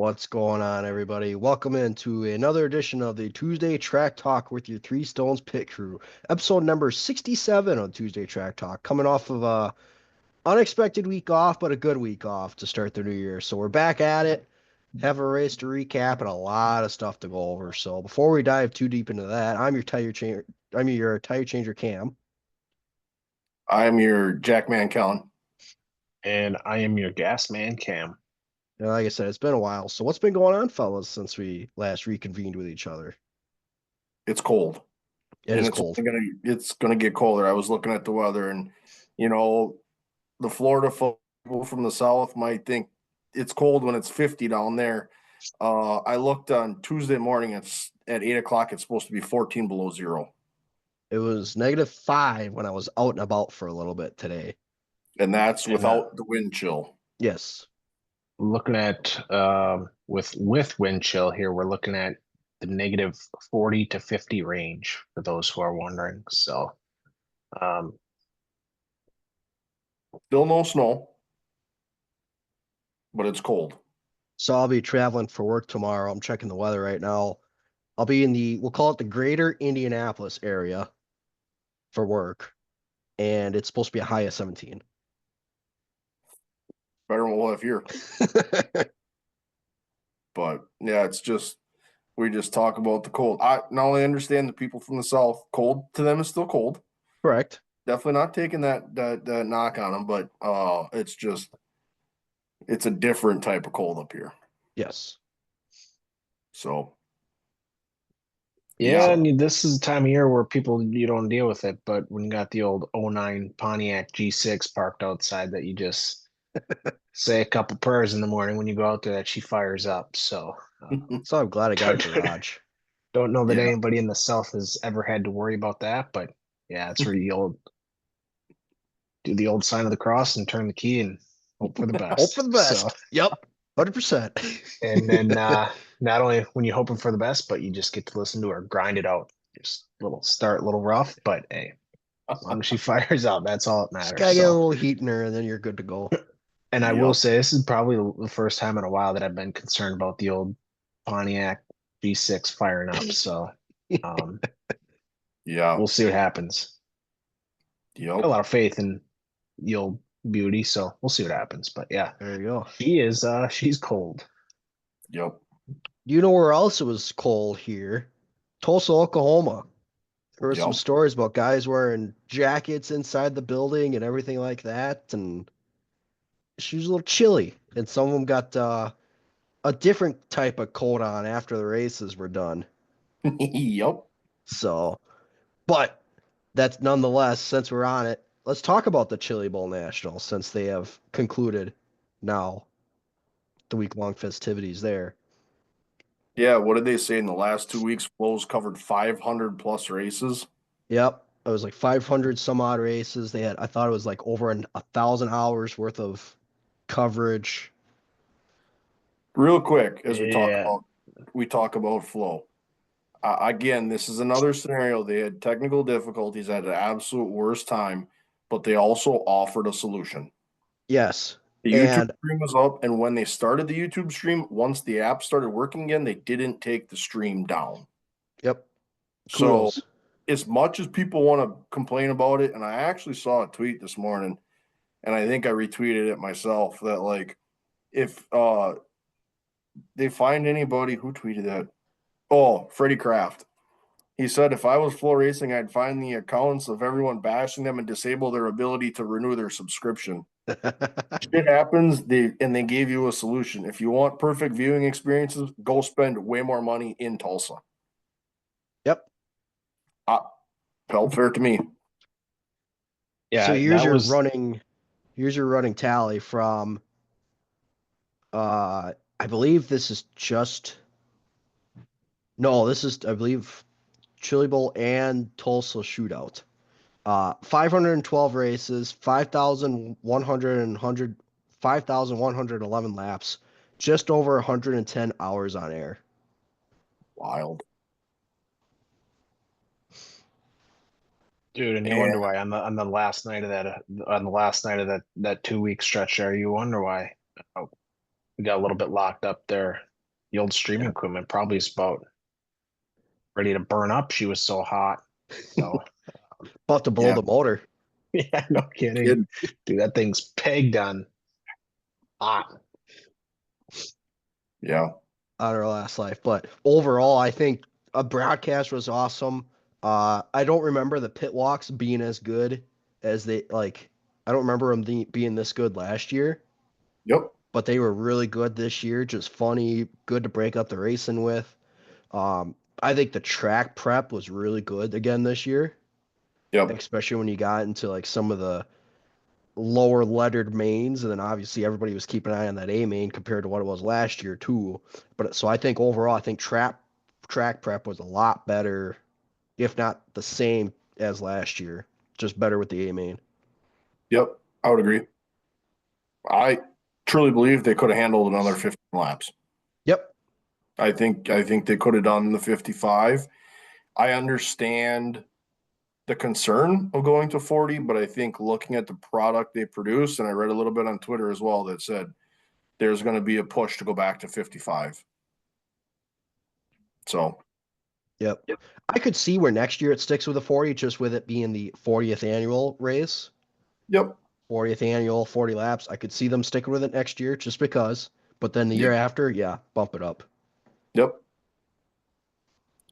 What's going on, everybody? Welcome into another edition of the Tuesday Track Talk with your Three Stones Pit Crew. Episode number 67 on Tuesday Track Talk. Coming off of a unexpected week off, but a good week off to start the new year. So we're back at it. Have a race to recap and a lot of stuff to go over. So before we dive too deep into that, I'm your tire changer Cam. I'm your Jackman Kellen. And I am your gas man, Cam. And like I said, it's been a while. So what's been going on, fellas, since we last reconvened with each other? It's cold. It is cold. It's gonna get colder. I was looking at the weather, and the Florida people from the south might think it's cold when it's 50 down there. I looked on Tuesday morning. It's at 8 o'clock. It's supposed to be 14 below zero, It was -5 when I was out and about for a little bit today. and that's without the wind chill. Yes. Looking at with wind chill here, we're looking at the -40 to 50 range for those who are wondering. So Still no snow, but it's cold. So I'll be traveling for work tomorrow. I'm checking the weather right now. I'll be in we'll call it the greater Indianapolis area for work. And it's supposed to be a high of 17. Better than we'll have here. But yeah, we just talk about the cold. I not only understand the people from the south, cold to them is still cold. Correct. Definitely not taking that knock on them, but it's a different type of cold up here. Yes. So yeah, and this is the time of year where you don't deal with it, but when you got the old 09 Pontiac G6 parked outside that you just say a couple prayers in the morning when you go out there that she fires up. So So I'm glad I got a garage. Don't know that anybody in the south has ever had to worry about that, but yeah, it's where you do the old sign of the cross and turn the key and hope for the best. Hope for the best. So, yep. 100%. And then not only when you're hoping for the best, but you just get to listen to her grind it out. Just a little rough, but hey, as long as she fires out, that's all that matters. Just gotta get a little heat in her and then you're good to go. And I will say this is probably the first time in a while that I've been concerned about the old Pontiac G6 firing up. So we'll see what happens. Yep. Got a lot of faith in the old beauty, so we'll see what happens. But yeah, there you go. She's cold. Yep. You know where else it was cold here? Tulsa, Oklahoma. There were some stories about guys wearing jackets inside the building and everything like that, and she was a little chilly. And some of them got a different type of coat on after the races were done. Yep. So, but that's nonetheless, since we're on it, let's talk about the Chili Bowl Nationals since they have concluded now the week-long festivities there. Yeah, what did they say in the last 2 weeks? Flo's covered 500 plus races. Yep. It was like 500 some odd races. I thought it was like over 1,000 hours worth of coverage. Real quick, as we talk about Flo. Again, this is another scenario. They had technical difficulties at an absolute worst time, but they also offered a solution. Yes. The YouTube stream was up, and when they started the YouTube stream, once the app started working again, they didn't take the stream down. Yep. Kudos. So as much as people want to complain about it, and I actually saw a tweet this morning, and I think I retweeted it myself, that like if they find anybody who tweeted that. Oh, Freddie Kraft. He said, if I was Flow Racing, I'd find the accounts of everyone bashing them and disable their ability to renew their subscription. Shit happens, they gave you a solution. If you want perfect viewing experiences, go spend way more money in Tulsa. Yep. Felt fair to me. Yeah. So here's your running tally from I believe this is I believe Chili Bowl and Tulsa shootout. 512 races, 5,111 laps, just over 110 hours on air. Wild. Dude, and you wonder why on the last night of that 2 week stretch there, you wonder why we got a little bit locked up there the old streaming equipment probably is about ready to burn up. She was so hot. So About to blow the motor. yeah, no kidding. Dude, that thing's pegged on hot. Yeah. On her last life. But overall, I think a broadcast was awesome. I don't remember the pit walks being as good as they like. I don't remember them being this good last year. Yep. But they were really good this year. Just funny, good to break up the racing with. I think the track prep was really good again this year, Yep. especially when you got into like some of the lower lettered mains, and then obviously everybody was keeping an eye on that A main compared to what it was last year too. But so I think overall, I think track prep was a lot better, if not the same as last year, just better with the A main. Yep. I would agree. I truly believe they could have handled another 15 laps. Yep. I think they could have done the 55. I understand the concern of going to 40, but I think looking at the product they produce, and I read a little bit on Twitter as well that said there's going to be a push to go back to 55. So, Yep. I could see where next year it sticks with a 40, just with it being the 40th annual race. yep. 40th annual, 40 laps. I could see them sticking with it next year just because. But then the year after, yeah, bump it up. Yep.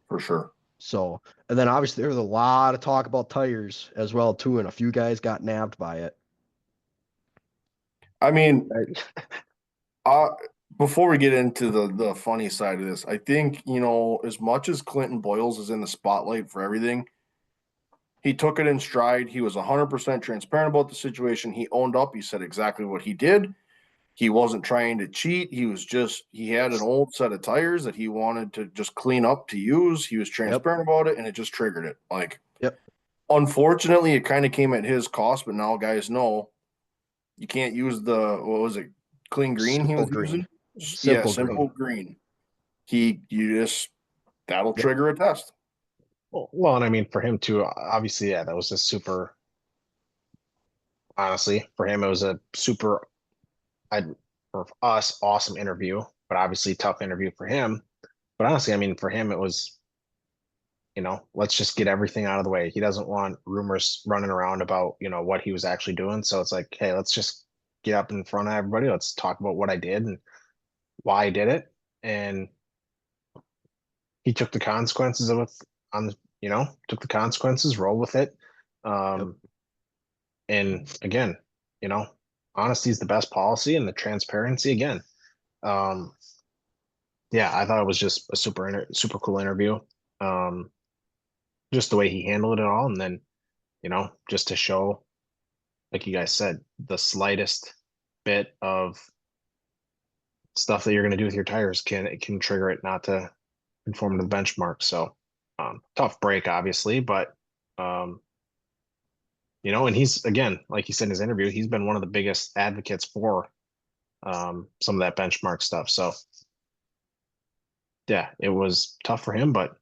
For sure. So, and then obviously there was a lot of talk about tires as well too, and a few guys got nabbed by it. I mean, uh, before we get into the funny side of this, I think, as much as Clinton Boyles is in the spotlight for everything, he took it in stride. He was 100% transparent about the situation. He owned up. He said exactly what he did. He wasn't trying to cheat. He had an old set of tires that he wanted to just clean up to use. He was transparent about it, and it just triggered it. Like, Yep. Unfortunately, it kind of came at his cost, but now guys know you can't use what was it, clean green he was using? Simple green. That'll trigger a test. Well, and I mean, for him too, obviously, yeah, that was a super, honestly, for him, it was a super, for us, awesome interview, but obviously tough interview for him. But honestly, I mean, for him, it was, let's just get everything out of the way. He doesn't want rumors running around about, what he was actually doing. So it's like, hey, let's just get up in front of everybody. Let's talk about what I did and why I did it. And he took the consequences of it took the consequences, roll with it. And again, honesty is the best policy, and the transparency again. Yeah, I thought it was just a super cool interview. Just the way he handled it all, and then, just to show, like you guys said, the slightest bit of stuff that you're going to do with your tires can trigger it not to conform to the benchmark. So tough break, obviously, but and he's, again, like he said in his interview, he's been one of the biggest advocates for some of that benchmark stuff. So yeah, it was tough for him, but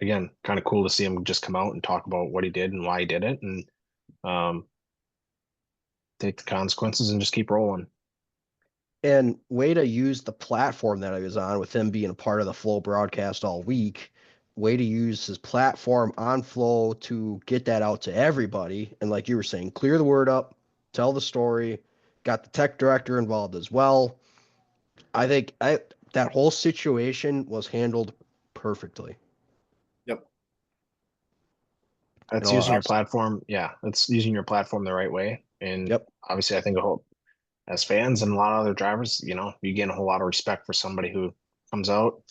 again, kind of cool to see him just come out and talk about what he did and why he did it, and take the consequences and just keep rolling. And way to use the platform that I was on with him being a part of the Flow broadcast all week. Way to use his platform on Flow to get that out to everybody. And like you were saying, clear the word up, tell the story, got the tech director involved as well. I think that whole situation was handled perfectly. Yep. That's using your platform. Yeah, that's using your platform the right way. And obviously, I think as fans and a lot of other drivers, you gain a whole lot of respect for somebody who comes out,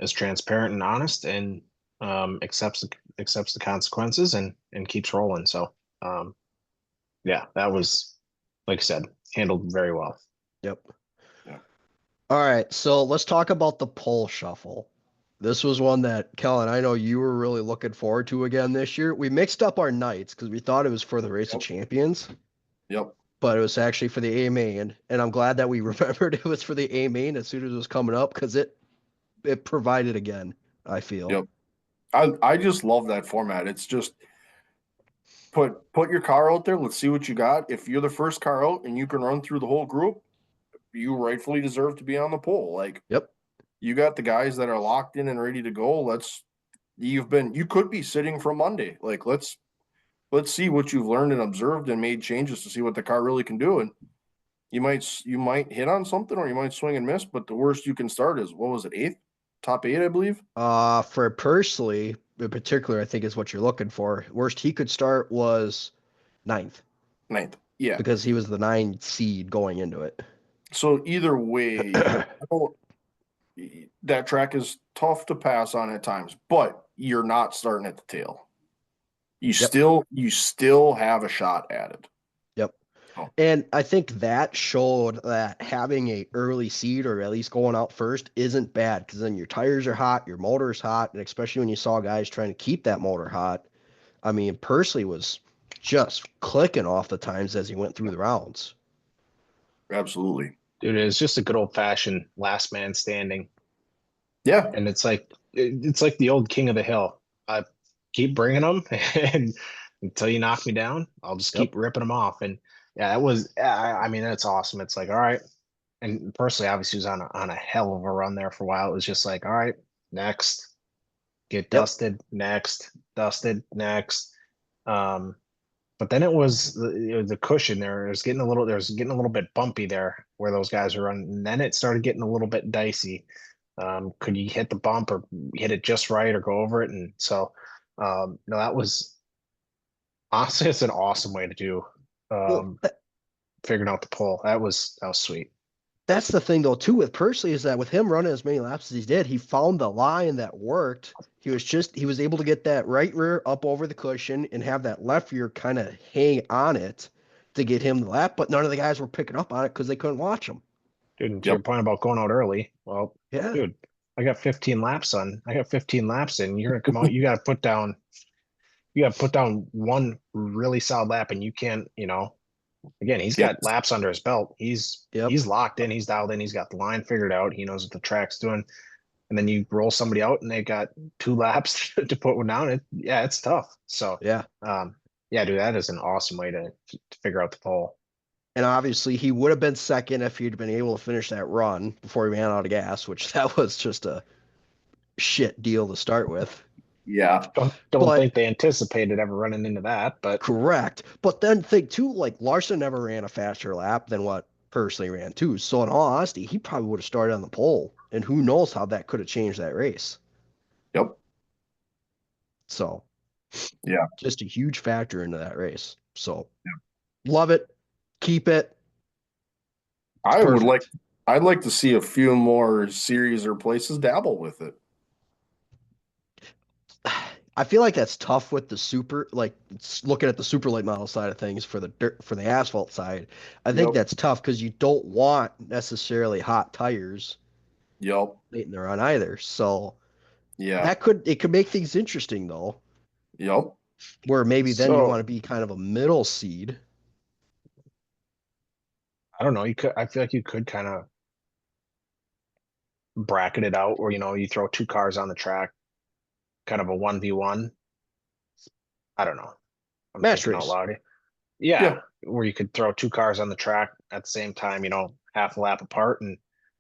is transparent and honest, and accepts the consequences and keeps rolling. So yeah, that was, like I said, handled very well. Yep. Yeah. All right, so let's talk about the pole shuffle. This was one that, Kellen, I know you were really looking forward to again this year. We mixed up our nights because we thought it was for the Race of Champions. Yep. But it was actually for the A main, and I'm glad that we remembered it was for the A main as soon as it was coming up, because it provided again, I feel. Yep. I just love that format. It's just put your car out there. Let's see what you got. If you're the first car out and you can run through the whole group, you rightfully deserve to be on the pole. Like, Yep. you got the guys that are locked in and ready to go. You could be sitting from Monday. Like, let's see what you've learned and observed and made changes to see what the car really can do. And you might hit on something or you might swing and miss, but the worst you can start is, what was it, 8th? Top 8, I believe. For Pursley in particular, I think is what you're looking for. Worst he could start was 9th. 9th. Yeah. Because he was the 9 seed going into it. So either way, that track is tough to pass on at times, but you're not starting at the tail. You still have a shot at it. Yep. Oh. And I think that showed that having a early seed or at least going out first isn't bad, because then your tires are hot, your motor's hot, and especially when you saw guys trying to keep that motor hot. I mean, Pursley was just clicking off the times as he went through the rounds. Absolutely. Dude, it's just a good old fashioned last man standing. Yeah. And it's like the old king of the hill. I keep bringing them, and until you knock me down, I'll just keep ripping them off. And yeah, I mean, that's awesome. It's like, all right. And personally, obviously, was on a hell of a run there for a while. It was just like, all right, next, get dusted, next, dusted, next. But then it was the cushion there. It was getting a little bit bumpy there where those guys were running. And then it started getting a little bit dicey. Could you hit the bump or hit it just right or go over it? And so, no, that was honestly, it's an awesome way to do figuring out the pole. That was sweet. That's the thing though too with Pursley, is that with him running as many laps as he did, he found the line that worked. He was able to get that right rear up over the cushion and have that left rear kind of hang on it to get him the lap, but none of the guys were picking up on it because they couldn't watch him. Dude, and to your point about going out early, well, yeah, dude, I got 15 laps in. You're gonna come out, you gotta put down one really solid lap, and you can't, again, he's got laps under his belt. He's locked in, he's dialed in, he's got the line figured out, he knows what the track's doing. And then you roll somebody out and they got 2 laps to put one down. It's tough. So yeah, dude, that is an awesome way to figure out the pole. and obviously he would have been second if he'd been able to finish that run before he ran out of gas, which that was just a shit deal to start with. Yeah. Don't think they anticipated ever running into that, but correct. But then think too, like Larson never ran a faster lap than what Pursley ran too. So in all honesty, he probably would have started on the pole, and who knows how that could have changed that race. Yep. So yeah, just a huge factor into that race. So love it. Keep it. I'd like to see a few more series or places dabble with it. I feel like that's tough with the super, like looking at the super late model side of things for the asphalt side. I think that's tough because you don't want necessarily hot tires. Yep. Late in the run either. So yeah, it could make things interesting though. Yep. Where maybe then you want to be kind of a middle seed. I don't know. I feel like you could kind of bracket it out, or you throw 2 cars on the track, kind of a 1v1. I don't know. I'm Match thinking race. out loud. Yeah, where you could throw 2 cars on the track at the same time, half a lap apart, and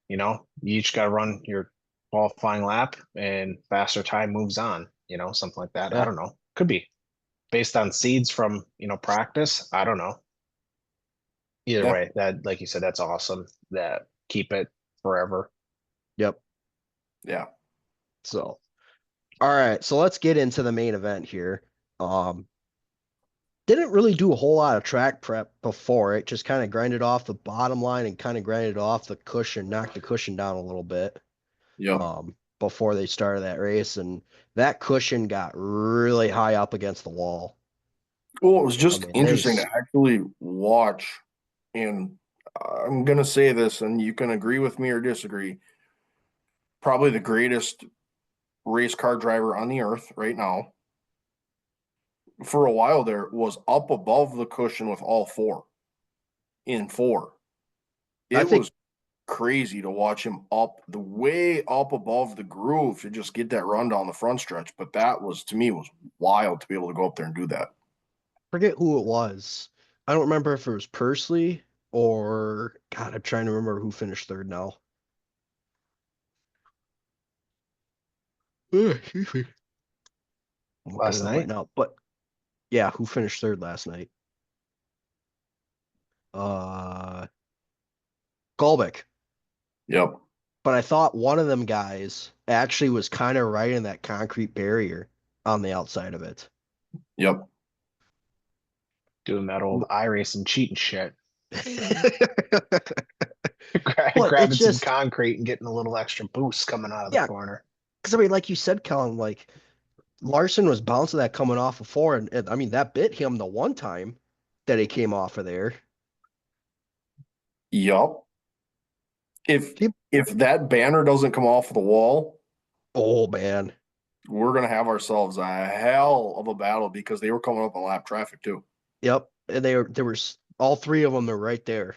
you each got to run your qualifying lap, and faster time moves on. Something like that. I don't know. Could be based on seeds from practice. I don't know. Either way, that, like you said, that's awesome. That keep it forever. Yep. Yeah. So, all right. So let's get into the main event here. Didn't really do a whole lot of track prep before it. Just kind of grinded off the bottom line and kind of grinded off the cushion, knocked the cushion down a little bit. Yep. Before they started that race, and that cushion got really high up against the wall. Well, it was just interesting to actually watch, and I'm going to say this, and you can agree with me or disagree. Probably the greatest race car driver on the earth right now. For a while there, was up above the cushion with all 4 in 4. It was crazy to watch him way up above the groove to just get that run down the front stretch. But that was, to me, was wild to be able to go up there and do that. Forget who it was. I don't remember if it was Pursley or God, I'm trying to remember who finished third now. Excuse me. I'm looking Last it up right night? now. But yeah, who finished third last night? Uh Gulbick. Yep. But I thought one of them guys actually was kind of right in that concrete barrier on the outside of it. Yep. Doing that old iRacing cheating shit. But it's Grabbing some just, concrete and getting a little extra boost coming out of the yeah, corner. because I mean, like you said, Colin, like Larson was bouncing that coming off of four, and I mean that bit him the one time that he came off of there. Yep. If He, if that banner doesn't come off the wall, oh man, we're gonna have ourselves a hell of a battle because they were coming up on lap traffic too. yep, and there was all three of them are right there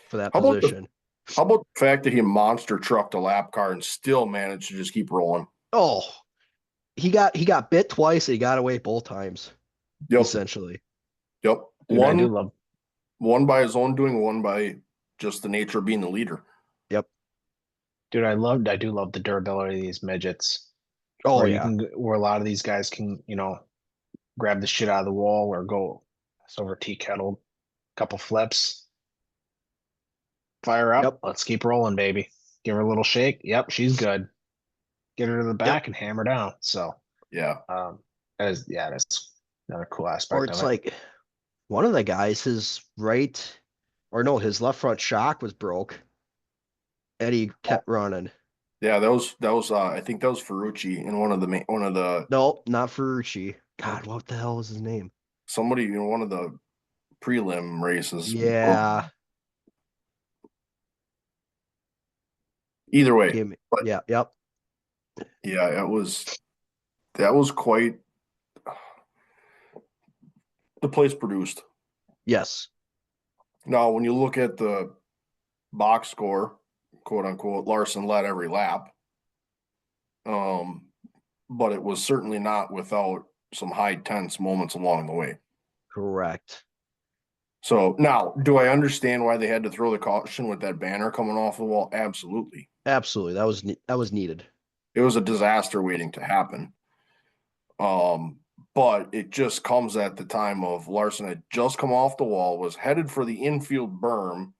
for that How about the position. how about the fact that he monster trucked a lap car and still managed to just keep rolling? Oh, he got bit twice, and he got away both times, Yep. essentially. Yep. Dude, I do love One by his own doing, one by just the nature of being the leader. Yep. Dude, I do love the durability of these midgets. Oh Where yeah. where a lot of these guys can, grab the shit out of the wall or go over tea kettle, couple flips, fire up. Yep. Let's keep rolling, baby. Give her a little shake. Yep, she's good. Get her to the Yep. back and hammer down. So, Yeah. that's another cool Or aspect it's of it. like one of the guys, his left front shock was broke, and he kept running. Yeah, that was I think that was Ferrucci in one of the No, not Ferrucci. God, what the hell was his name? somebody in one of the prelim races. Yeah. Either way, Give me. but Yeah. Yep. yeah, that was quite the place produced. Yes. Now, when you look at the box score, quote unquote, Larson led every lap. But it was certainly not without some high tense moments along the way. Correct. So now, do I understand why they had to throw the caution with that banner coming off the wall? Absolutely. Absolutely. That was needed. It was a disaster waiting to happen. But it just comes at the time of Larson had just come off the wall, was headed for the infield berm,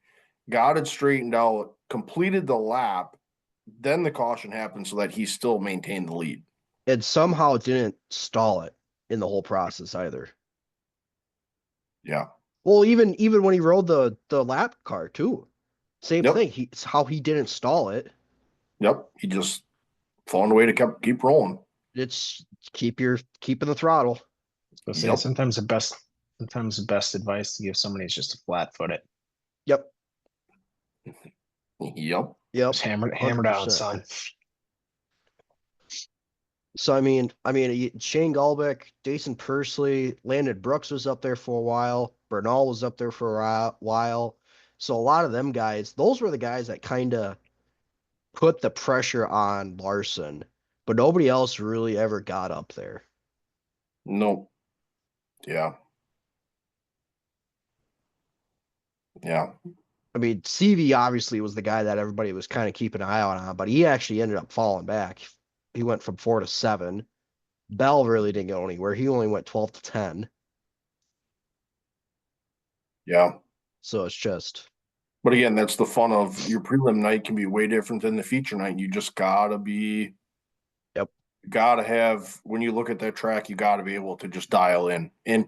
got it straightened out, completed the lap, then the caution happened so that he still maintained the lead. And somehow didn't stall it in the whole process either. Yeah. Well, even when he rode the lap car too. Same Yep. thing. It's how he didn't stall it. Yep. He just found a way to keep rolling. It's keeping the throttle. I say Yep. sometimes the best advice to give somebody is just to flat foot it. Yep. Yep. Yep. Just hammer down, 100%. son. So I mean, Shane Gulbick, Jason Pursley, Landon Brooks was up there for a while. Bernal was up there for a while. So a lot of them guys, those were the guys that kind of put the pressure on Larson, but nobody else really ever got up there. Nope. Yeah. Yeah. I mean, CV obviously was the guy that everybody was kind of keeping an eye on, but he actually ended up falling back. He went from 4 to 7. Bell really didn't go anywhere. He only went 12 to 10. Yeah. So it's just. But again, that's the fun of your prelim night can be way different than the feature night. You just gotta be. Yep. Gotta have, when you look at that track, you gotta be able to just dial in. And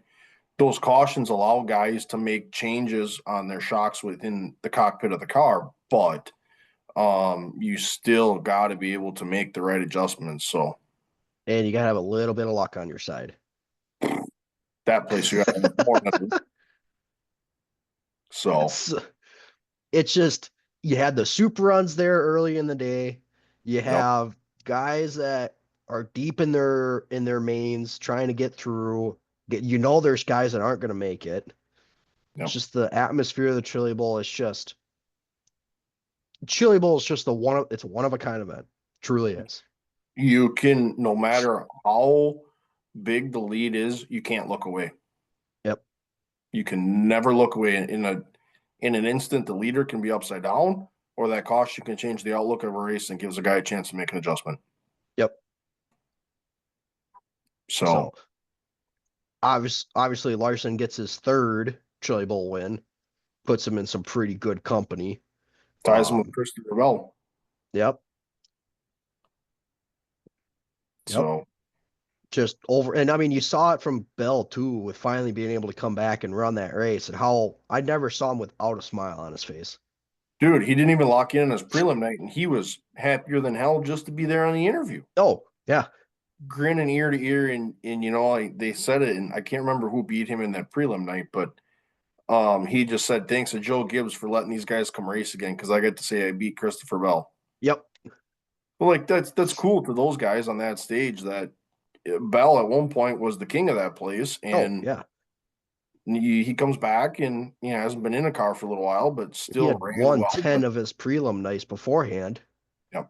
those cautions allow guys to make changes on their shocks within the cockpit of the car, but you still gotta be able to make the right adjustments. So And you got to have a little bit of luck on your side. that place you gotta have more than so It's just, you had the super runs there early in the day. You have guys that are deep in their mains trying to get through. There's guys that aren't going to make it. Yep. It's just the atmosphere of the Chili Bowl is just Chili Bowl is just it's a one of a kind event. Truly is. You can, no matter how big the lead is, you can't look away. Yep. You can never look away in an instant, the leader can be upside down, or that caution can change the outlook of a race and gives a guy a chance to make an adjustment. Yep. So obviously Larson gets his third Chili Bowl win, puts him in some pretty good company. ties him with Christopher Bell. Yep. So just over, and I mean, you saw it from Bell too, with finally being able to come back and run that race, and how I never saw him without a smile on his face. dude, he didn't even lock in his prelim night, and he was happier than hell just to be there on the interview. Oh, yeah. Grinning ear to ear, and you know, they said it, and I can't remember who beat him in that prelim night, but he just said thanks to Joe Gibbs for letting these guys come race again because I get to say I beat Christopher Bell. Yep. Well, like that's cool to those guys on that stage. That Bell at one point was the king of that place, and yeah, he comes back and hasn't been in a car for a little while, but still he had ran won well. 10 of his prelim nights beforehand. Yep.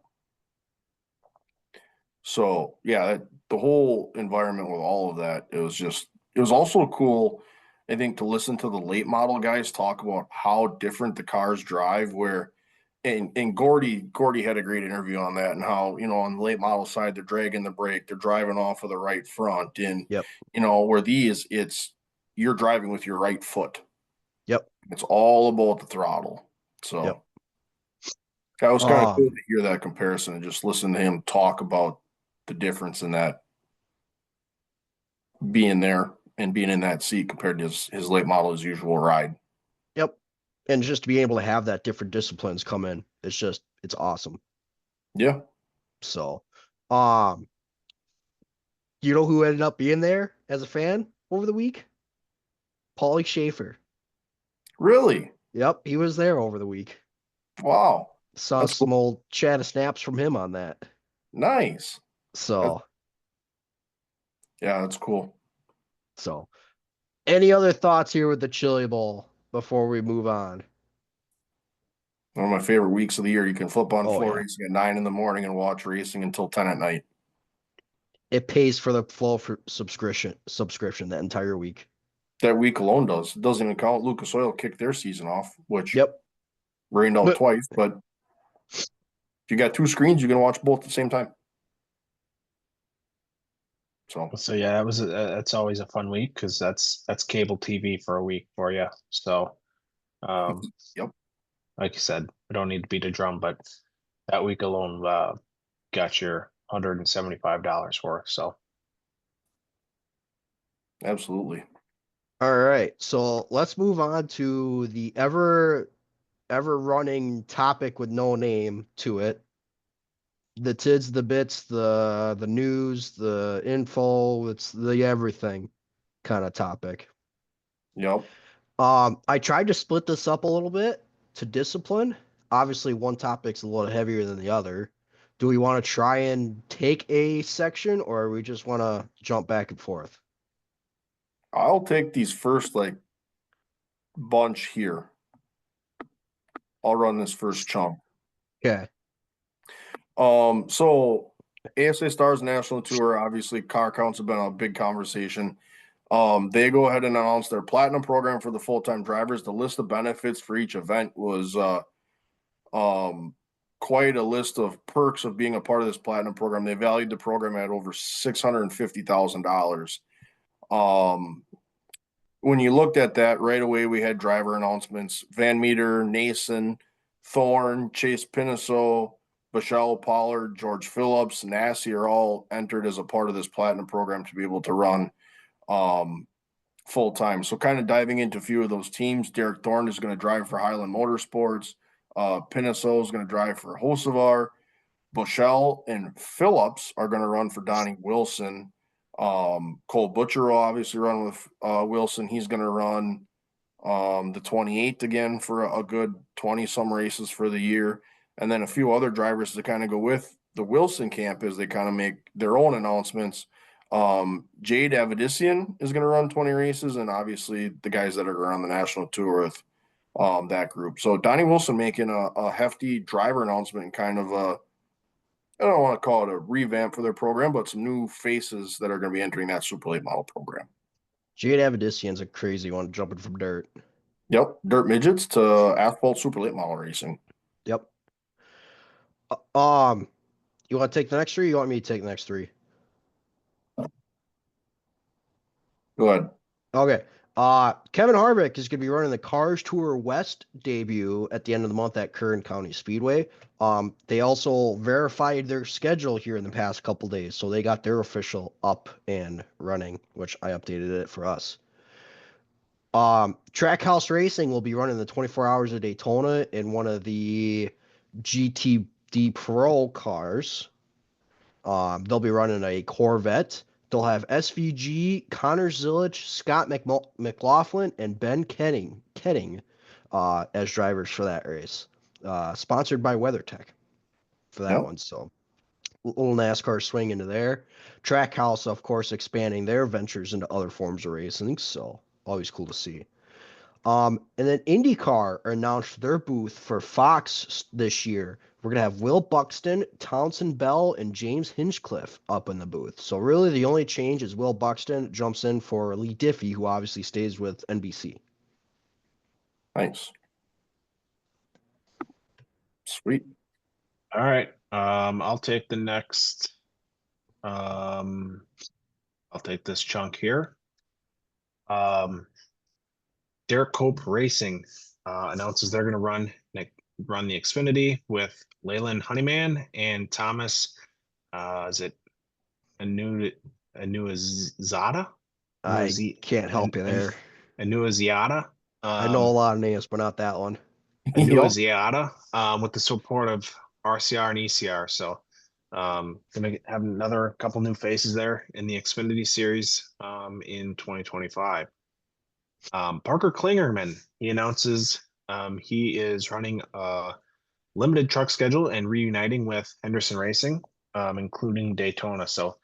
So yeah, the whole environment with all of that, it was also cool, I think, to listen to the late model guys talk about how different the cars drive. And Gordy had a great interview on that, and how on the late model side they're dragging the brake, they're driving off of the right front, and Yep. where these you're driving with your right foot. Yep. It's all about the throttle. So yep. that was kind of cool to hear that comparison and just listen to him talk about the difference in that, being there and being in that seat compared to his late model, his usual ride. Yep. And just to be able to have that different disciplines come in, it's awesome. Yeah. So, you know who ended up being there as a fan over the week? Paulie Schaefer. Really? Yep, he was there over the week. Wow. Saw That's some cool. old chat of snaps from him on that. Nice. So, yeah, that's cool. So, any other thoughts here with the Chili Bowl before we move on? One of my favorite weeks of the year. You can flip on floor yeah. racing at 9 in the morning and watch racing until 10 at night. It pays for the flow for subscription that entire week. That week alone does. It doesn't even count. Lucas Oil kicked their season off, which rained out twice. But if you got two screens, you can watch both at the same time. So yeah, that's always a fun week because that's cable TV for a week for you. So, yep. Like you said, we don't need to beat a drum, but that week alone got your $175 worth. So, absolutely. All right, so let's move on to the ever running topic with no name to it. The tids, the bits, the news, the info, it's the everything kind of topic. Yep. I tried to split this up a little bit to discipline. Obviously, one topic's a little heavier than the other. Do we want to try and take a section, or we just want to jump back and forth? I'll take these first bunch here. I'll run this first chunk. Okay. So ASA Stars National Tour, obviously car counts have been a big conversation. They go ahead and announce their platinum program for the full-time drivers. The list of benefits for each event was quite a list of perks of being a part of this platinum program. They valued the program at over $650,000. When you looked at that right away, we had driver announcements: Van Meter, Nason, Thorne, Chase Piniso, Bichelle Pollard, George Phillips, Nassie are all entered as a part of this platinum program to be able to run full time. So kind of diving into a few of those teams. Derek Thorne is going to drive for Highland Motorsports. Piniso is going to drive for Hocevar. Bichelle and Phillips are going to run for Donnie Wilson. Cole Butcher will obviously run with Wilson. He's going to run the 28th again for a good 20 some races for the year. And then a few other drivers to kind of go with the Wilson camp as they kind of make their own announcements. Jade Avedissian is going to run 20 races, and obviously the guys that are going to run the national tour with that group. So Donnie Wilson making a hefty driver announcement and kind of I don't want to call it a revamp for their program, but some new faces that are going to be entering that super late model program. Jade Avedissian's a crazy one jumping from dirt. Yep, dirt midgets to asphalt super late model racing. Yep. You want to take the next three? Or you want me to take the next three? Go ahead. Okay. Kevin Harvick is going to be running the Cars Tour West debut at the end of the month at Kern County Speedway. They also verified their schedule here in the past couple days, so they got their official up and running, which I updated it for us. Trackhouse Racing will be running the 24 Hours of Daytona in one of the GTD Pro cars. They'll be running a Corvette. They'll have SVG, Connor Zilich, Scott McLaughlin, and Ben Ketting as drivers for that race. Sponsored by WeatherTech for that Yep. one. So little NASCAR swing into there. Trackhouse, of course, expanding their ventures into other forms of racing. So always cool to see. And then IndyCar announced their booth for Fox this year. We're gonna have Will Buxton, Townsend Bell, and James Hinchcliffe up in the booth. So really, the only change is Will Buxton jumps in for Lee Diffie, who obviously stays with NBC. Nice. Sweet. All right. I'll take the next. I'll take this chunk here. Derek Cope Racing announces they're going to run the Xfinity with Leyland Honeyman and Thomas. Is it Anuazada? I can't help you there. Anuaziata. I know a lot of names, but not that one. Anuaziata. With the support of RCR and ECR. So gonna have another couple new faces there in the Xfinity series in 2025. Parker Klingerman, he announces he is running a limited truck schedule and reuniting with Henderson Racing, including Daytona. So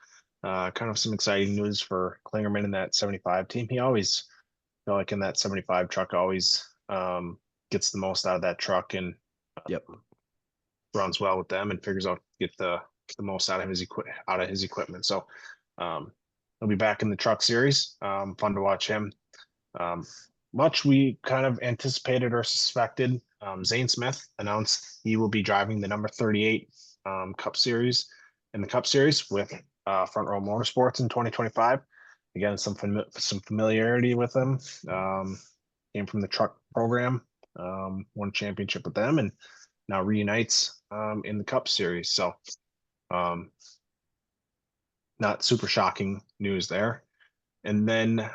kind of some exciting news for Klingerman in that 75 team. He always, feel like in that 75 truck, always gets the most out of that truck and Yep. runs well with them and figures out get the most out of his equipment. So he'll be back in the truck series. Fun to watch him. Much we kind of anticipated or suspected. Zane Smith announced he will be driving the number 38 Cup Series in the Cup Series with Front Row Motorsports in 2025. Again, some familiarity with them. Came from the truck program, won a championship with them, and now reunites in the Cup Series. So, not super shocking news there. And then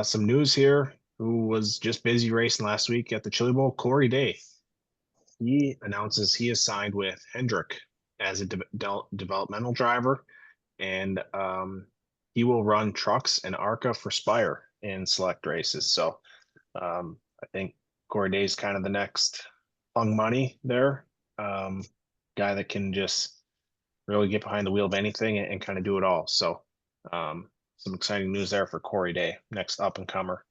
some news here, who was just busy racing last week at the Chili Bowl, Corey Day. He announces he is signed with Hendrick as a developmental driver, and he will run trucks and ARCA for Spire in select races. So I think Corey Day is kind of the next Hung Money there, guy that can just really get behind the wheel of anything and kind of do it all. So some exciting news there for Corey Day, next up and comer.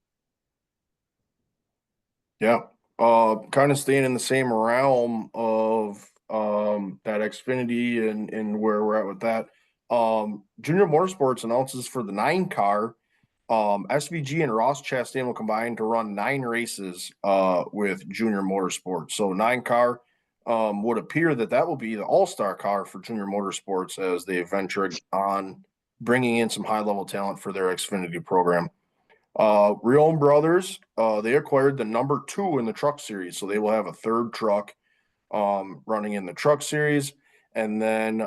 Yeah. Kind of staying in the same realm of that Xfinity and where we're at with that. Junior Motorsports announces for the 9 car, SVG and Ross Chastain will combine to run 9 races with Junior Motorsports. So 9 car would appear that will be the all-star car for Junior Motorsports as they venture on bringing in some high-level talent for their Xfinity program. Rion Brothers, they acquired the number 2 in the truck series, so they will have a 3rd truck running in the truck series. And then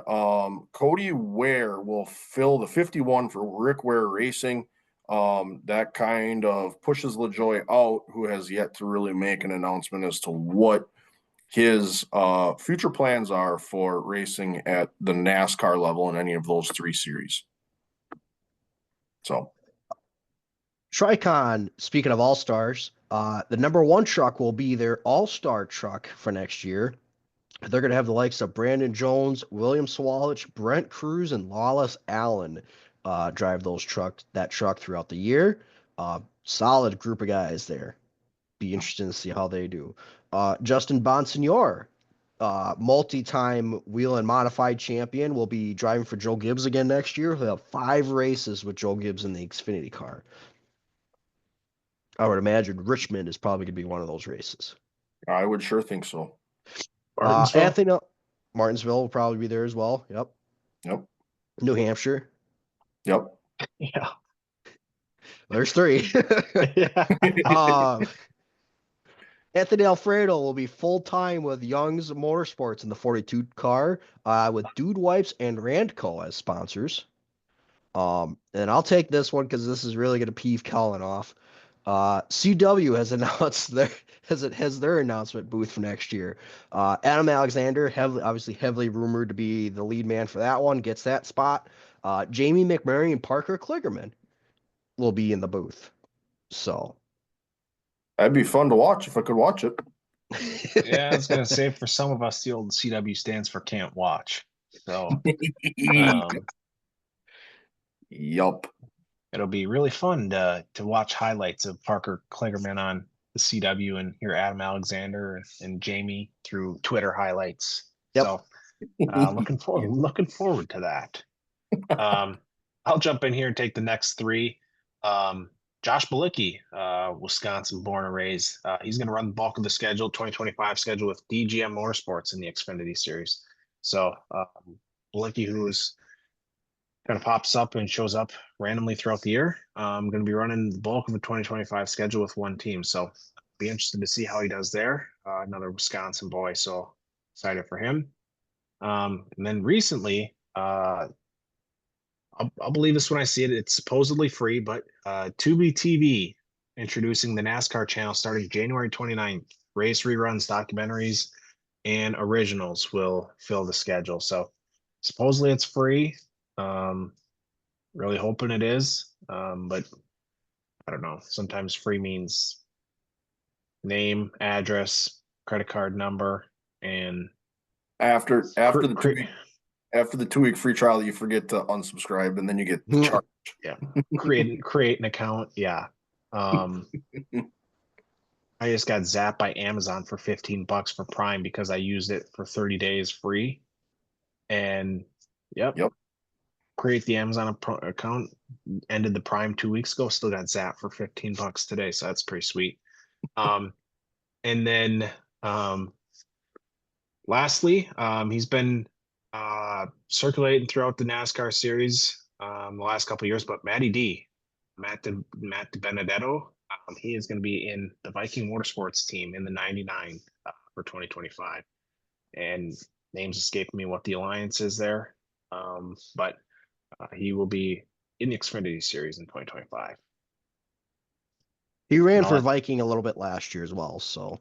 Cody Ware will fill the 51 for Rick Ware Racing. That kind of pushes LaJoy out, who has yet to really make an announcement as to what his future plans are for racing at the NASCAR level in any of those 3 series. So Tricon, speaking of all-stars, the number 1 truck will be their all-star truck for next year. They're going to have the likes of Brandon Jones, William Swalich, Brent Cruz, and Lawless Allen drive that truck throughout the year. Solid group of guys there. Be interesting to see how they do. Justin Bonsignor, multi-time wheel and modified champion, will be driving for Joe Gibbs again next year. He'll have 5 races with Joe Gibbs in the Xfinity car. I would imagine Richmond is probably going to be one of those races. I would sure think so. Anthony Martinsville will probably be there as well. Yep. Yep. New Hampshire. Yep. Yeah. There's 3. Yeah. Anthony Alfredo will be full-time with Young's Motorsports in the 42 car with Dude Wipes and Randco as sponsors. And I'll take this one because this is really going to peeve Colin off. CW has announced their announcement booth for next year. Adam Alexander, heavily rumored to be the lead man for that one, gets that spot. Jamie McMurray and Parker Kligerman will be in the booth. So That'd be fun to watch if I could watch it. Yeah, I was gonna say for some of us, the old CW stands for can't watch. So Yup. it'll be really fun to watch highlights of Parker Kligerman on the CW and hear Adam Alexander and Jamie through Twitter highlights. Yep. So looking forward to that. I'll jump in here and take the next 3. Josh Balicki, Wisconsin born and raised. He's going to run the bulk of the schedule, 2025 schedule with DGM Motorsports in the Xfinity Series. So Balicki, who's kind of pops up and shows up randomly throughout the year, going to be running the bulk of the 2025 schedule with one team. So be interested to see how he does there. Another Wisconsin boy, so excited for him. And then recently, I'll believe this when I see it. It's supposedly free, but Tubi TV introducing the NASCAR channel starting January 29th. Race reruns, documentaries, and originals will fill the schedule. So supposedly it's free. Really hoping it is. But I don't know. Sometimes free means name, address, credit card number, and After the 2-week free trial, you forget to unsubscribe and then you get charged. Yeah. create an account. Yeah. I just got zapped by Amazon for $15 for Prime because I used it for 30 days free. And yep. Create the Amazon account, ended the Prime 2 weeks ago, still got zapped for $15 today. So that's pretty sweet. And then lastly, he's been circulating throughout the NASCAR series the last couple of years, but Matt DiBenedetto, he is going to be in the Viking Motorsports team in the 99 for 2025. And names escape me what the alliance is there, but he will be in the Xfinity series in 2025. He ran for Viking a little bit last year as well. So,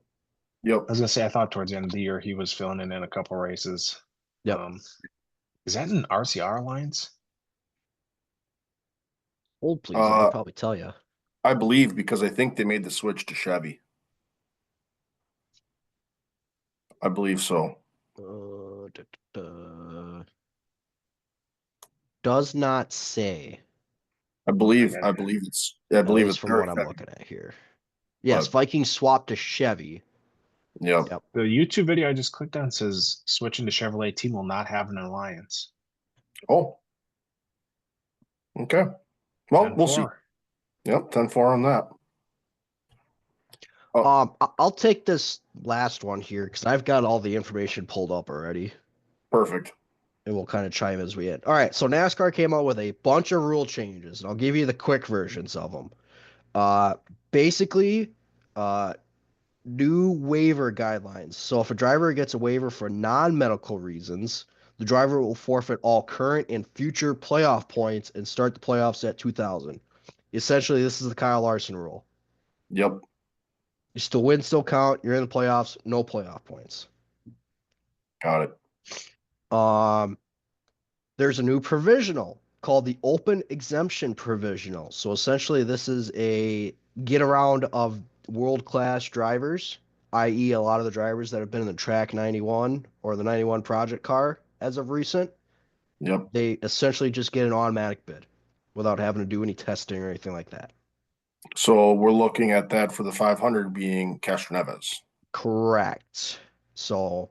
yep. I was gonna say I thought towards the end of the year he was filling in a couple races. Yep. Is that an RCR alliance? Hold please, I could probably tell you. I believe because I think they made the switch to Chevy. I believe so. Does not say. I believe it's from what I'm looking at here. Yes, Vikings swapped to Chevy. Yep. The YouTube video I just clicked on says switching to Chevrolet team will not have an alliance. Oh. Okay. Well, we'll see. Yep, 10-4 on that. I'll take this last one here because I've got all the information pulled up already. Perfect. And we'll kind of chime as we hit. All right, so NASCAR came out with a bunch of rule changes, and I'll give you the quick versions of them. Basically, new waiver guidelines. So if a driver gets a waiver for non-medical reasons, the driver will forfeit all current and future playoff points and start the playoffs at 2,000. Essentially, this is the Kyle Larson rule. Yep. You still win, still count. You're in the playoffs, no playoff points. Got it. There's a new provisional called the open exemption provisional. So essentially, this is a get around of world-class drivers, i.e. a lot of the drivers that have been in the Track 91 or the 91 Project car as of recent. Yep. They essentially just get an automatic bid without having to do any testing or anything like that. So we're looking at that for the 500 being Castroneves. Correct. So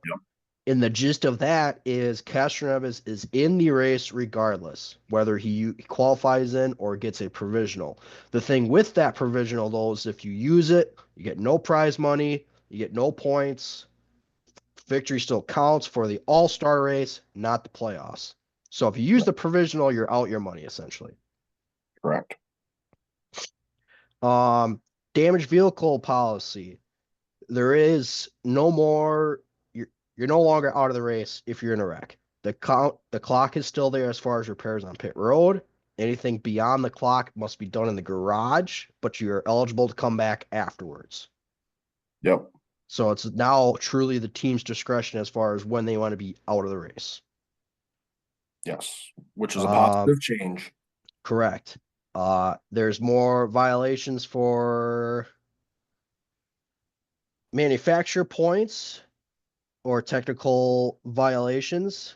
And the gist of that is Castroneves is in the race regardless, whether he qualifies in or gets a provisional. The thing with that provisional, though, is if you use it, you get no prize money, you get no points. Victory still counts for the all-star race, not the playoffs. So if you use the provisional, you're out your money, essentially. Correct. Damaged vehicle policy. There is no more. You're no longer out of the race if you're in a wreck. The clock is still there as far as repairs on pit road. Anything beyond the clock must be done in the garage, but you're eligible to come back afterwards. Yep. So it's now truly the team's discretion as far as when they want to be out of the race. Yes, which is a positive change. Correct. There's more violations for manufacturer points or technical violations.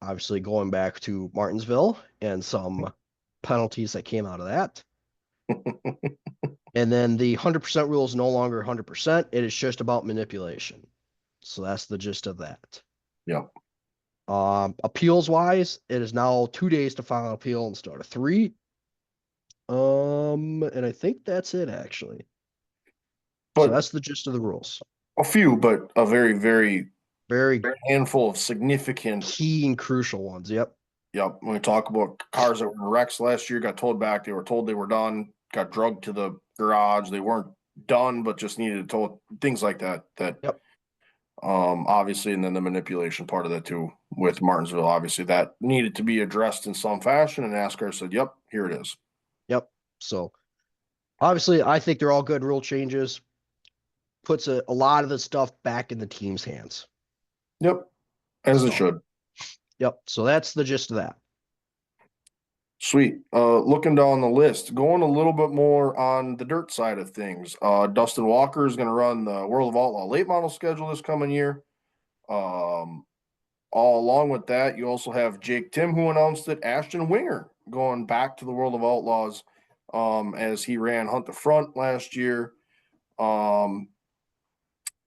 Obviously, going back to Martinsville and some penalties that came out of that. And then the 100% rule is no longer 100%. It is just about manipulation. So that's the gist of that. Yep. Appeals wise, it is now 2 days to file an appeal instead of 3. And I think that's it actually. But so that's the gist of the rules. A few, but a very, very, Very handful of significant key and crucial ones. Yep. Yep. When we talk about cars that were in wrecks last year, got towed back. They were told they were done, got drugged to the garage. They weren't done, but just needed to tow, things like that. Yep. Obviously, and then the manipulation part of that too with Martinsville, obviously that needed to be addressed in some fashion. And NASCAR said, yep, here it is. Yep. So obviously, I think they're all good rule changes. Puts a lot of the stuff back in the team's hands. Yep. As it should. Yep. So that's the gist of that. Sweet. Looking down the list, going a little bit more on the dirt side of things. Dustin Walker is going to run the World of Outlaw late model schedule this coming year. All along with that, you also have Jake Tim, who announced that Ashton Winger going back to the World of Outlaws, as he ran Hunt the Front last year.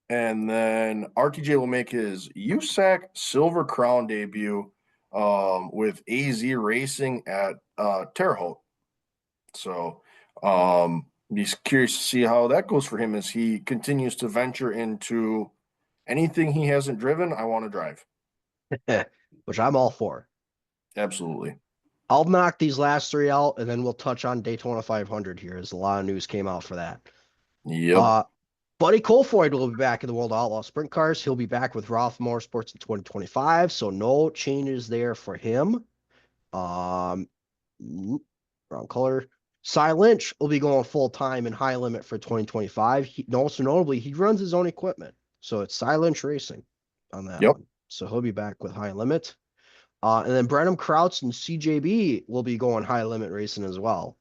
And then RTJ will make his USAC Silver Crown debut with AZ Racing at Terre Haute. So he's curious to see how that goes for him as he continues to venture into anything he hasn't driven. I want to drive. Which I'm all for. Absolutely. I'll knock these last 3 out, and then we'll touch on Daytona 500 here, as a lot of news came out for that. Yep. Buddy Kofoid will be back in the World Outlaw Sprint Cars. He'll be back with Row Motorsports in 2025, so no changes there for him. Wrong color. Cy Lynch will be going full-time in High Limit for 2025. Also notably, he runs his own equipment, so it's Cy Lynch Racing on that one. So he'll be back with High Limit. And then Brenham Krauts and CJB will be going High Limit Racing as well.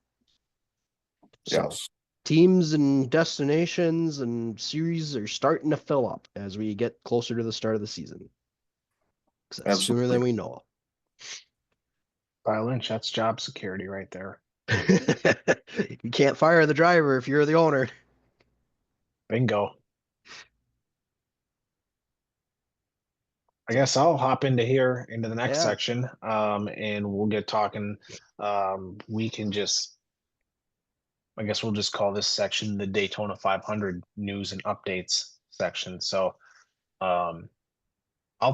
So yes. Teams and destinations and series are starting to fill up as we get closer to the start of the season. That's sooner than we know. By Lynch, that's job security right there. You can't fire the driver if you're the owner. Bingo. I guess I'll hop into the next section, and we'll get talking. We can just, I guess we'll just call this section the Daytona 500 news and updates section. So I'll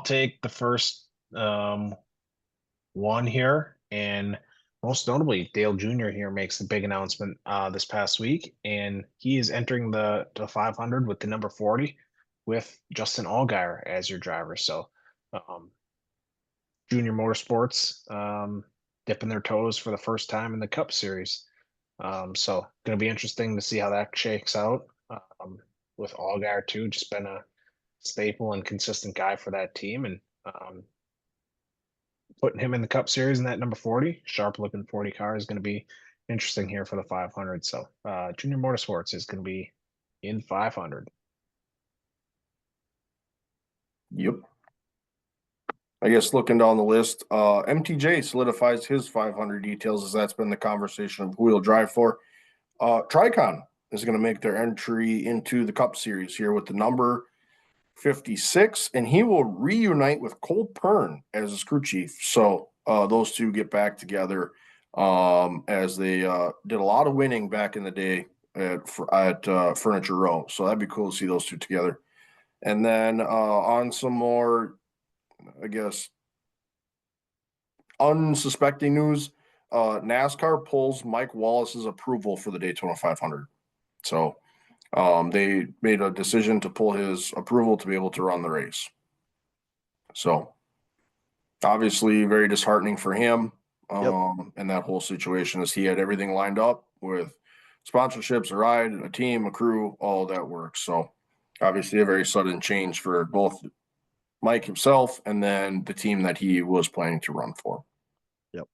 take the first one here, and most notably, Dale Jr. here makes a big announcement this past week, and he is entering the 500 with the number 40 with Justin Allgaier as your driver. So Junior Motorsports dipping their toes for the first time in the Cup Series. So going to be interesting to see how that shakes out with Allgaier too. Just been a staple and consistent guy for that team, and putting him in the Cup Series in that number 40, sharp looking 40 car is going to be interesting here for the 500. So Junior Motorsports is going to be in 500. Yep. I guess looking down the list, MTJ solidifies his 500 details, as that's been the conversation of who he'll drive for. Tricon is going to make their entry into the Cup Series here with the number 56, and he will reunite with Cole Pern as his crew chief. So those two get back together as they did a lot of winning back in the day at Furniture Row. So that'd be cool to see those two together. And then on some more, I guess, unsuspecting news, NASCAR pulls Mike Wallace's approval for the Daytona 500. So they made a decision to pull his approval to be able to run the race. So obviously very disheartening for him and that whole situation, as he had everything lined up with sponsorships, a ride, a team, a crew, all of that work. So obviously a very sudden change for both Mike himself and then the team that he was planning to run for. Yep.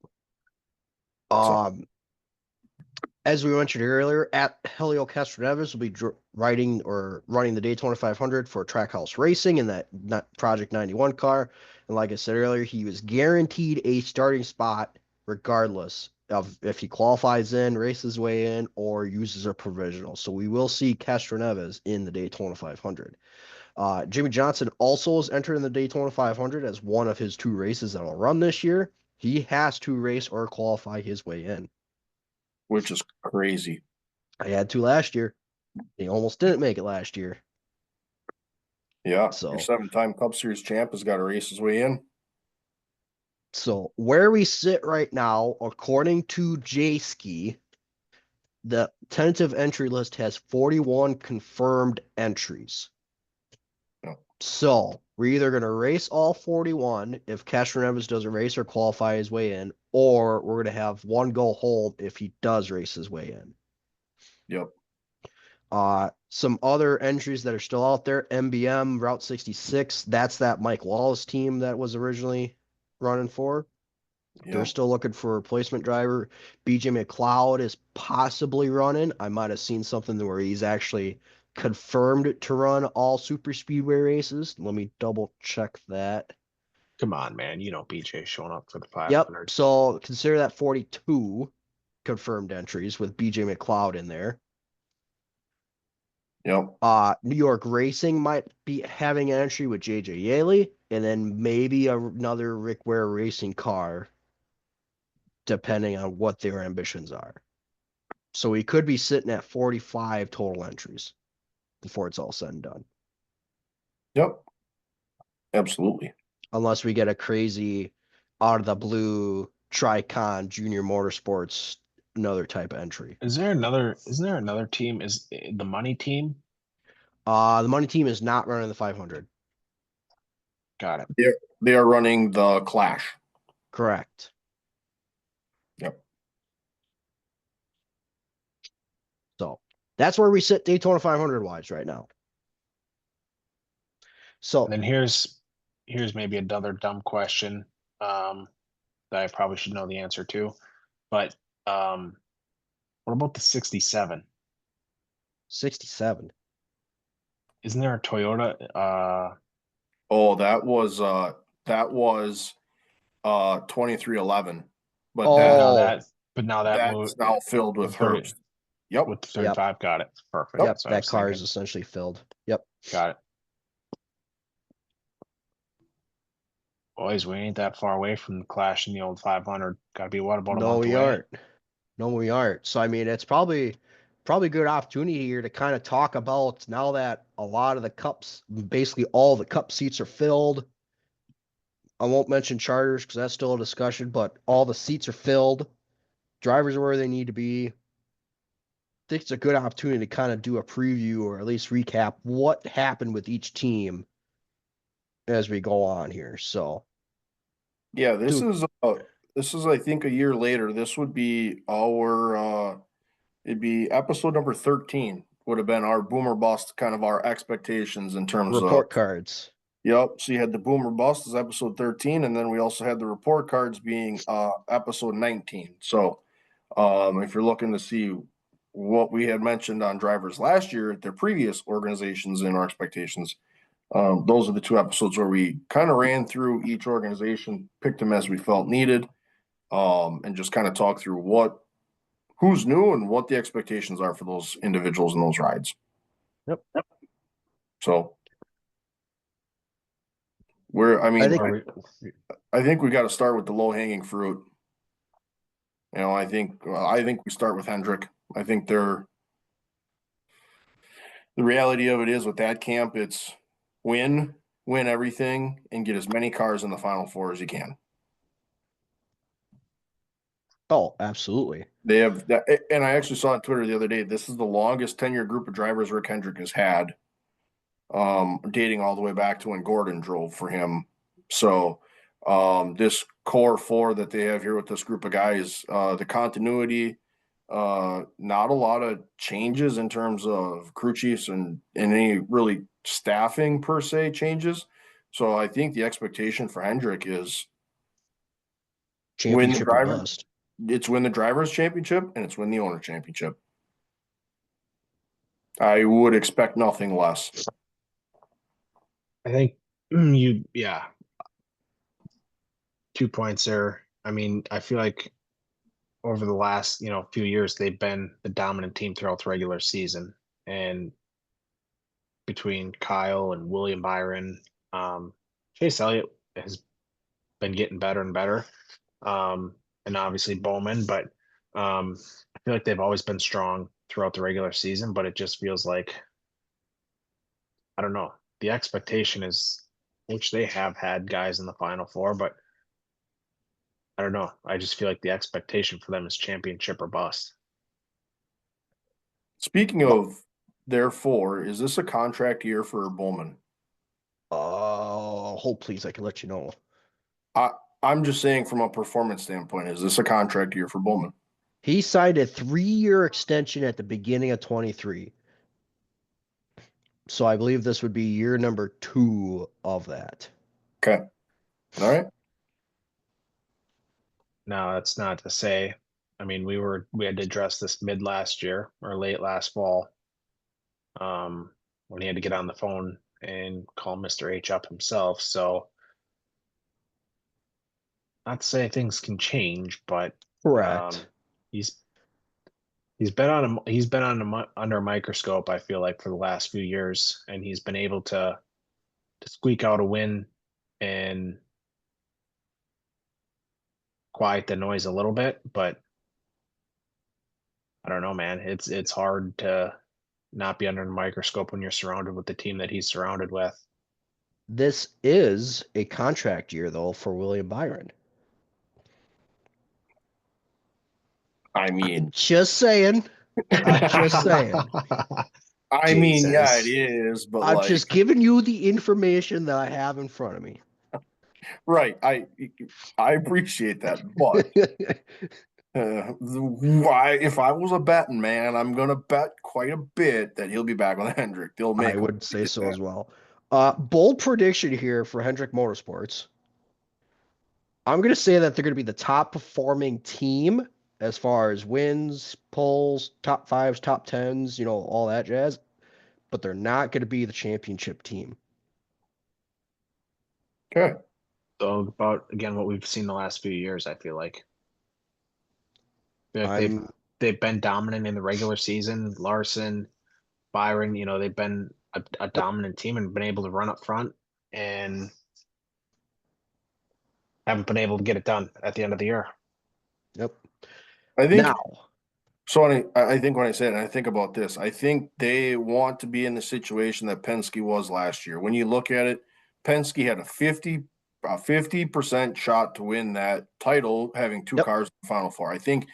As we mentioned earlier, at Helio Castroneves will be running the Daytona 500 for Trackhouse Racing in that Project 91 car. And like I said earlier, he was guaranteed a starting spot regardless of if he qualifies in, races his way in, or uses a provisional. So we will see Castroneves in the Daytona 500. Jimmy Johnson also is entered in the Daytona 500 as one of his 2 races that will run this year. He has to race or qualify his way in. Which is crazy. I had to last year. He almost didn't make it last year. Yeah, so your 7-time Cup Series champ has got to race his way in. So where we sit right now, according to J-Ski, the tentative entry list has 41 confirmed entries. Yeah. So we're either going to race all 41 if Castroneves doesn't race or qualify his way in, or we're going to have one go hold if he does race his way in. Yep. Some other entries that are still out there, MBM Route 66, that's that Mike Wallace team that was originally running for. Yep. They're still looking for a replacement driver. BJ McLeod is possibly running. I might have seen something where he's actually confirmed to run all super speedway races. Let me double check that. Come on, man. You know BJ showing up for the 500. Yep. So consider that 42 confirmed entries with BJ McLeod in there. Yep. New York Racing might be having an entry with JJ Yaley, and then maybe another Rick Ware racing car, depending on what their ambitions are. So we could be sitting at 45 total entries before it's all said and done. Yep. Absolutely. Unless we get a crazy out of the blue Tricon Junior Motorsports, another type of entry. Isn't there another team? Is the money team? The money team is not running the 500. Got it. They are running the Clash. Correct. Yep. So that's where we sit Daytona 500 wise right now. So and then here's maybe another dumb question that I probably should know the answer to. But what about the 67? 67. Isn't there a Toyota? Oh, that was 2311. But now that's now filled with 30, Herbst. Yep. With 35, Yep. Got it. Perfect. Yep, that car is essentially filled. Yep. Got it. Boys, we ain't that far away from the Clash in the old 500. Got to be what, about a month away? No, we aren't. So I mean, it's probably a good opportunity here to kind of talk about, now that a lot of the cups, basically all the cup seats are filled. I won't mention charters because that's still a discussion, but all the seats are filled. Drivers are where they need to be. I think it's a good opportunity to kind of do a preview or at least recap what happened with each team as we go on here. So yeah, this is I think a year later. This would be our it'd be episode number 13 would have been our boomer bust, kind of our expectations in terms report of cards. Yep. So you had the boomer bust as episode 13, and then we also had the report cards being episode 19. So if you're looking to see what we had mentioned on drivers last year at their previous organizations and our expectations, those are the 2 episodes where we kind of ran through each organization, picked them as we felt needed, and just kind of talked through who's new and what the expectations are for those individuals and those rides. Yep. So I think we got to start with the low hanging fruit. I think we start with Hendrick. I think the reality of it is with that camp, it's win everything and get as many cars in the Final Four as you can. Oh, absolutely. They have that, and I actually saw on Twitter the other day, this is the longest 10-year group of drivers Rick Hendrick has had, dating all the way back to when Gordon drove for him. So this core four that they have here with this group of guys, the continuity, not a lot of changes in terms of crew chiefs and any really staffing per se changes. So I think the expectation for Hendrick is Championship or bust. It's win the drivers championship and it's win the owner championship. I would expect nothing less. I think 2 points there. I mean, I feel like over the last, few years, they've been the dominant team throughout the regular season. And between Kyle and William Byron, Chase Elliott has been getting better and better. And obviously Bowman, but I feel like they've always been strong throughout the regular season, but it just feels like, I don't know, the expectation is, which they have had guys in the Final Four, but I don't know. I just feel like the expectation for them is championship or bust. Speaking of their four, is this a contract year for Bowman? Hold please, I can let you know. I'm just saying from a performance standpoint, is this a contract year for Bowman? He signed a 3-year extension at the beginning of 23. So I believe this would be year number 2 of that. Okay. All right. No, that's not to say. I mean, we had to address this mid last year or late last fall. When he had to get on the phone and call Mr. H up himself. So not to say things can change, but Correct. he's been under a microscope, I feel like, for the last few years, and he's been able to squeak out a win and quiet the noise a little bit, but I don't know, man. It's hard to not be under the microscope when you're surrounded with the team that he's surrounded with. This is a contract year, though, for William Byron. I mean, just saying. I'm just saying. I mean, yeah, it is, but I'm just giving you the information that I have in front of me. Right. I appreciate that, but if I was a betting man, I'm gonna bet quite a bit that he'll be back with Hendrick. They'll make. I would say so as well. Bold prediction here for Hendrick Motorsports. I'm going to say that they're going to be the top performing team as far as wins, polls, top 5s, top 10s, all that jazz. But they're not going to be the championship team. Okay. So about, again, what we've seen the last few years, I feel like. They've been dominant in the regular season. Larson, Byron, they've been a dominant team and been able to run up front and haven't been able to get it done at the end of the year. Yep. I think so. I think when I say it, and I think about this, I think they want to be in the situation that Penske was last year. When you look at it, Penske had a 50% shot to win that title, having 2 cars in the Final Four. I think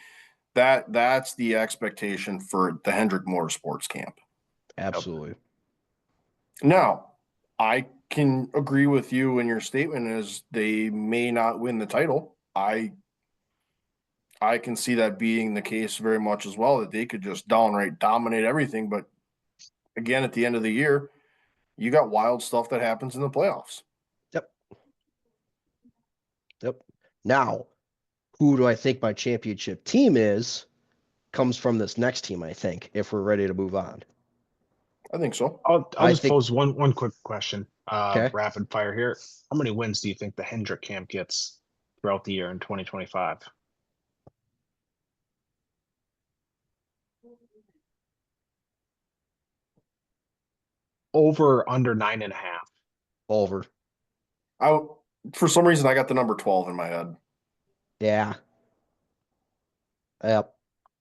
that's the expectation for the Hendrick Motorsports camp. Absolutely. Now, I can agree with you in your statement as they may not win the title. I can see that being the case very much as well, that they could just downright dominate everything. But again, at the end of the year, you got wild stuff that happens in the playoffs. Yep. Now, who do I think my championship team is comes from this next team, I think, if we're ready to move on. I think so. I'll just pose one quick question. Okay. Rapid fire here. How many wins do you think the Hendrick camp gets throughout the year in 2025? Over, under 9.5. Over. For some reason, I got the number 12 in my head. Yeah. Yep.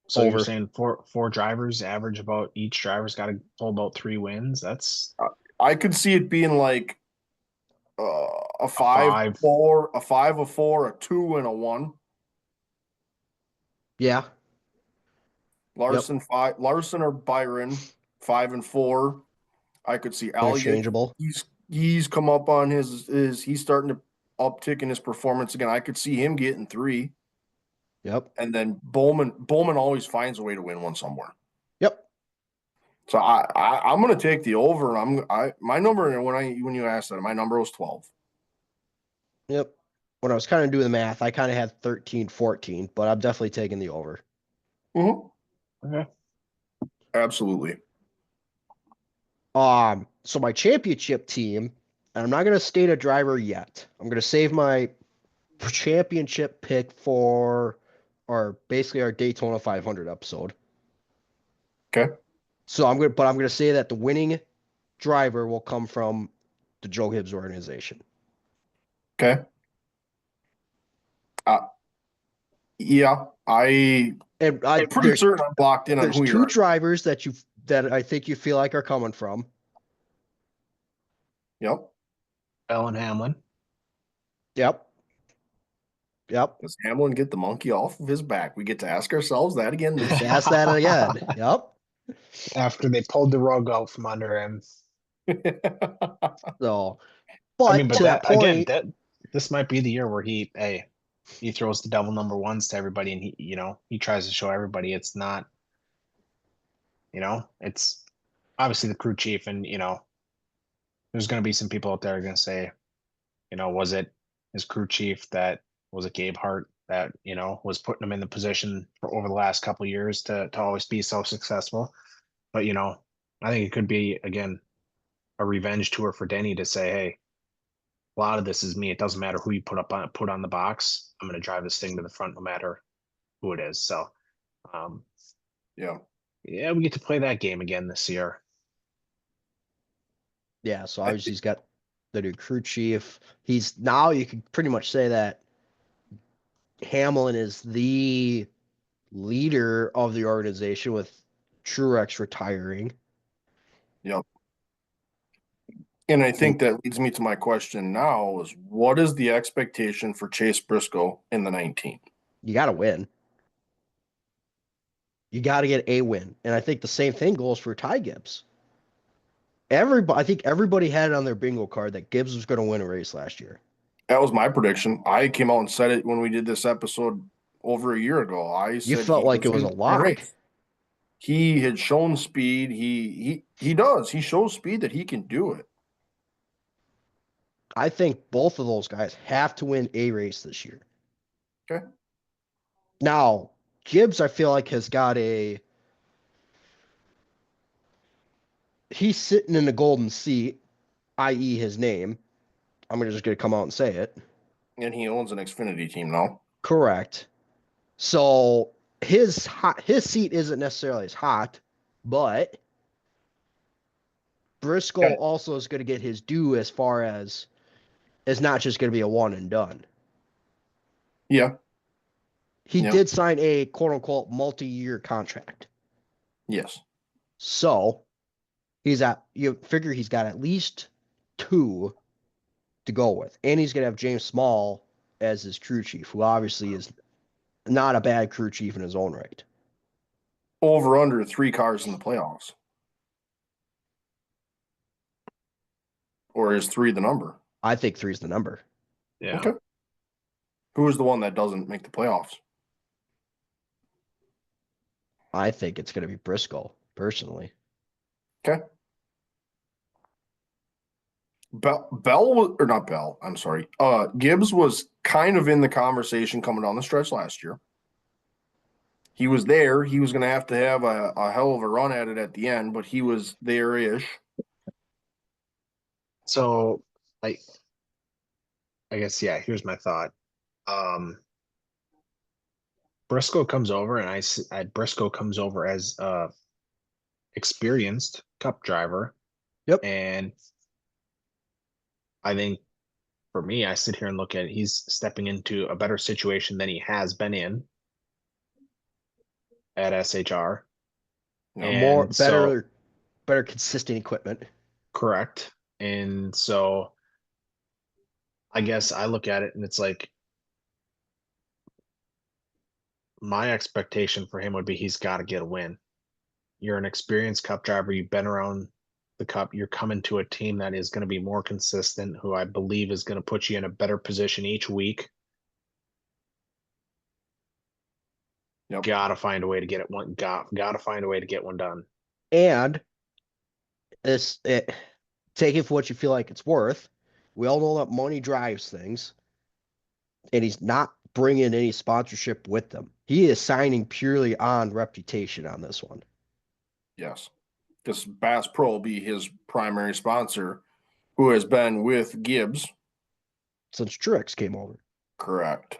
So you're Over. saying four drivers average about each driver's got to pull about 3 wins. That's I could see it being like a five, five. four, a 5, a 4, a 2, and a 1. Yeah. Larson or Byron, 5 and 4. I could see Elliott. Interchangeable. He's come up on he's starting to uptick in his performance again. I could see him getting 3. Yep. And then Bowman always finds a way to win one somewhere. Yep. So I'm gonna take the over, and my number when you asked that, my number was 12. Yep. When I was kind of doing the math, I kind of had 13, 14, but I'm definitely taking the over. Okay. Absolutely. So my championship team, and I'm not going to state a driver yet. I'm going to save my championship pick for basically our Daytona 500 episode. Okay. So I'm going to say that the winning driver will come from the Joe Gibbs organization. Okay. Yeah, I'm pretty certain I'm locked in on There's who two you're. drivers that I think you feel like are coming from. Yep. Bell and Hamlin. Yep. Does Hamlin get the monkey off of his back? We get to ask ourselves that again this Just year. ask that again. Yep. After they pulled the rug out from under him. So, but I mean, but to that point, again, this might be the year where he throws the double number ones to everybody, and he tries to show everybody it's not, it's obviously the crew chief, and there's going to be some people out there are going to say, was it his crew chief was it Gabe Hart that was putting him in the position for over the last couple of years to always be so successful? But I think it could be again a revenge tour for Denny to say, hey, a lot of this is me. It doesn't matter who you put on the box. I'm going to drive this thing to the front no matter who it is. So, Yeah. we get to play that game again this year. Yeah, so obviously he's got the new crew chief. Now you can pretty much say that Hamlin is the leader of the organization with Truex retiring. Yep. And I think that leads me to my question now is what is the expectation for Chase Briscoe in the 19? You got to win. You got to get a win. And I think the same thing goes for Ty Gibbs. I think everybody had it on their bingo card that Gibbs was going to win a race last year. That was my prediction. I came out and said it when we did this episode over a year ago. I said you felt like it was a lock. He had shown speed. He does. He shows speed that he can do it. I think both of those guys have to win a race this year. Okay. Now, Gibbs, I feel like has got he's sitting in the golden seat, i.e. his name. I'm just going to come out and say it. And he owns an Xfinity team now. Correct. So his seat isn't necessarily as hot, but Briscoe also is going to get his due as far as it's not just going to be a one and done. Yeah. He did sign a quote unquote multi-year contract. Yes. So you figure he's got at least 2 to go with. And he's going to have James Small as his crew chief, who obviously is not a bad crew chief in his own right. Over under 3 cars in the playoffs. Or is 3 the number? I think 3 is the number. Yeah. Okay. Who is the one that doesn't make the playoffs? I think it's going to be Briscoe, personally. Okay. I'm sorry. Gibbs was kind of in the conversation coming down the stretch last year. He was there. He was going to have a hell of a run at it at the end, but he was there-ish. So, I guess, here's my thought. Briscoe comes over, and Briscoe comes over as a experienced Cup driver. Yep. And I think for me, I sit here and look at it, he's stepping into a better situation than he has been in at SHR. Yep. More And so, better consistent equipment. correct. And so I guess I look at it and it's like my expectation for him would be he's got to get a win. You're an experienced cup driver, you've been around the cup, you're coming to a team that is going to be more consistent, who I believe is going to put you in a better position each week. Yep. Gotta find a way to get it one. Gotta find a way to get one done. And take it for what you feel like it's worth. We all know that money drives things, and he's not bringing any sponsorship with them. He is signing purely on reputation on this one. Yes. Because Bass Pro will be his primary sponsor, who has been with Gibbs since Truex came over. Correct.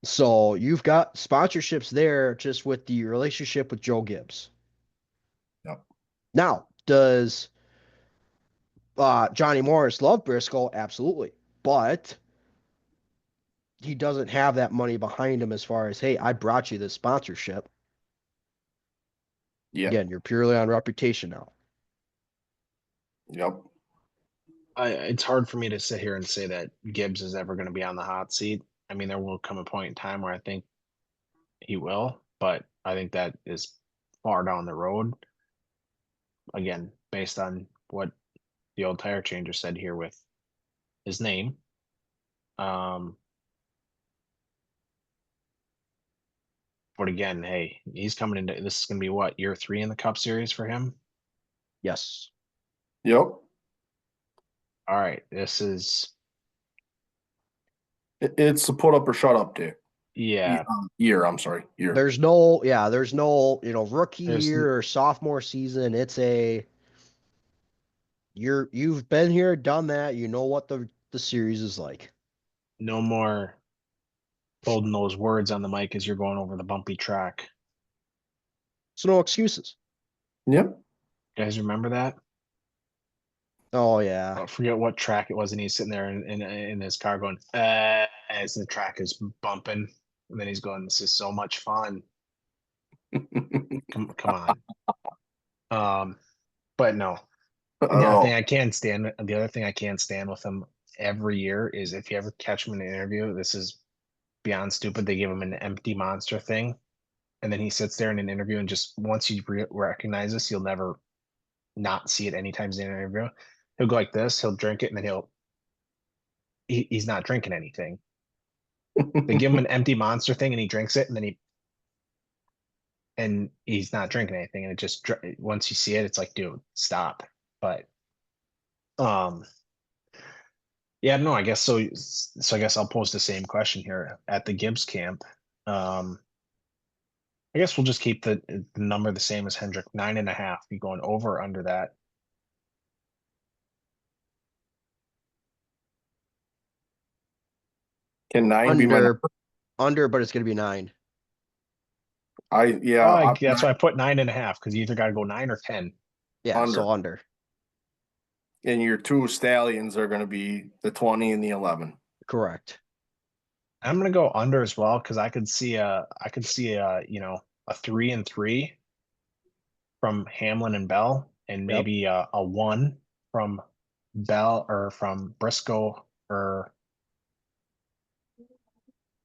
So you've got sponsorships there just with the relationship with Joe Gibbs. Yep. Now, does Johnny Morris love Briscoe? Absolutely. But he doesn't have that money behind him as far as, hey, I brought you this sponsorship. Yeah. Again, you're purely on reputation now. Yep. It's hard for me to sit here and say that Gibbs is ever going to be on the hot seat. I mean, there will come a point in time where I think he will, but I think that is far down the road. Again, based on what the old tire changer said here with his name. But again, hey, he's coming into this is going to be what, year 3 in the Cup Series for him? Yes. Yep. All right, this is It's a put up or shut up day. yeah. Year, I'm sorry. Year. There's no rookie year or sophomore season. It's you've been here, done that. You know what the series is like. No more holding those words on the mic as you're going over the bumpy track. So no excuses. Yep. You guys remember that? Oh yeah. I forget what track it was, and he's sitting there in his car going, as the track is bumping, and then he's going, "This is so much fun." Come on. But no. The other thing I can't stand with him every year is if you ever catch him in an interview, this is beyond stupid. They give him an empty monster thing, and then he sits there in an interview, and just once you recognize this, you'll never not see it anytime in an interview. He'll go like this, he'll drink it, and then he's not drinking anything. They give him an empty monster thing, and he drinks it, and then he's not drinking anything, and it just, once you see it, it's like, dude, stop. But yeah, no, I guess so. I guess I'll pose the same question here at the Gibbs camp. I guess we'll just keep the number the same as Hendrick, 9.5. You going over or under that? Can 9 be under, but it's going to be 9. That's why I put 9.5, because you either got to go 9 or 10. Yeah, so under. And your 2 stallions are going to be the 20 and the 11. Correct. I'm going to go under as well, because I could see a 3 and 3 from Hamlin and Bell, and maybe a 1 from Bell or from Briscoe or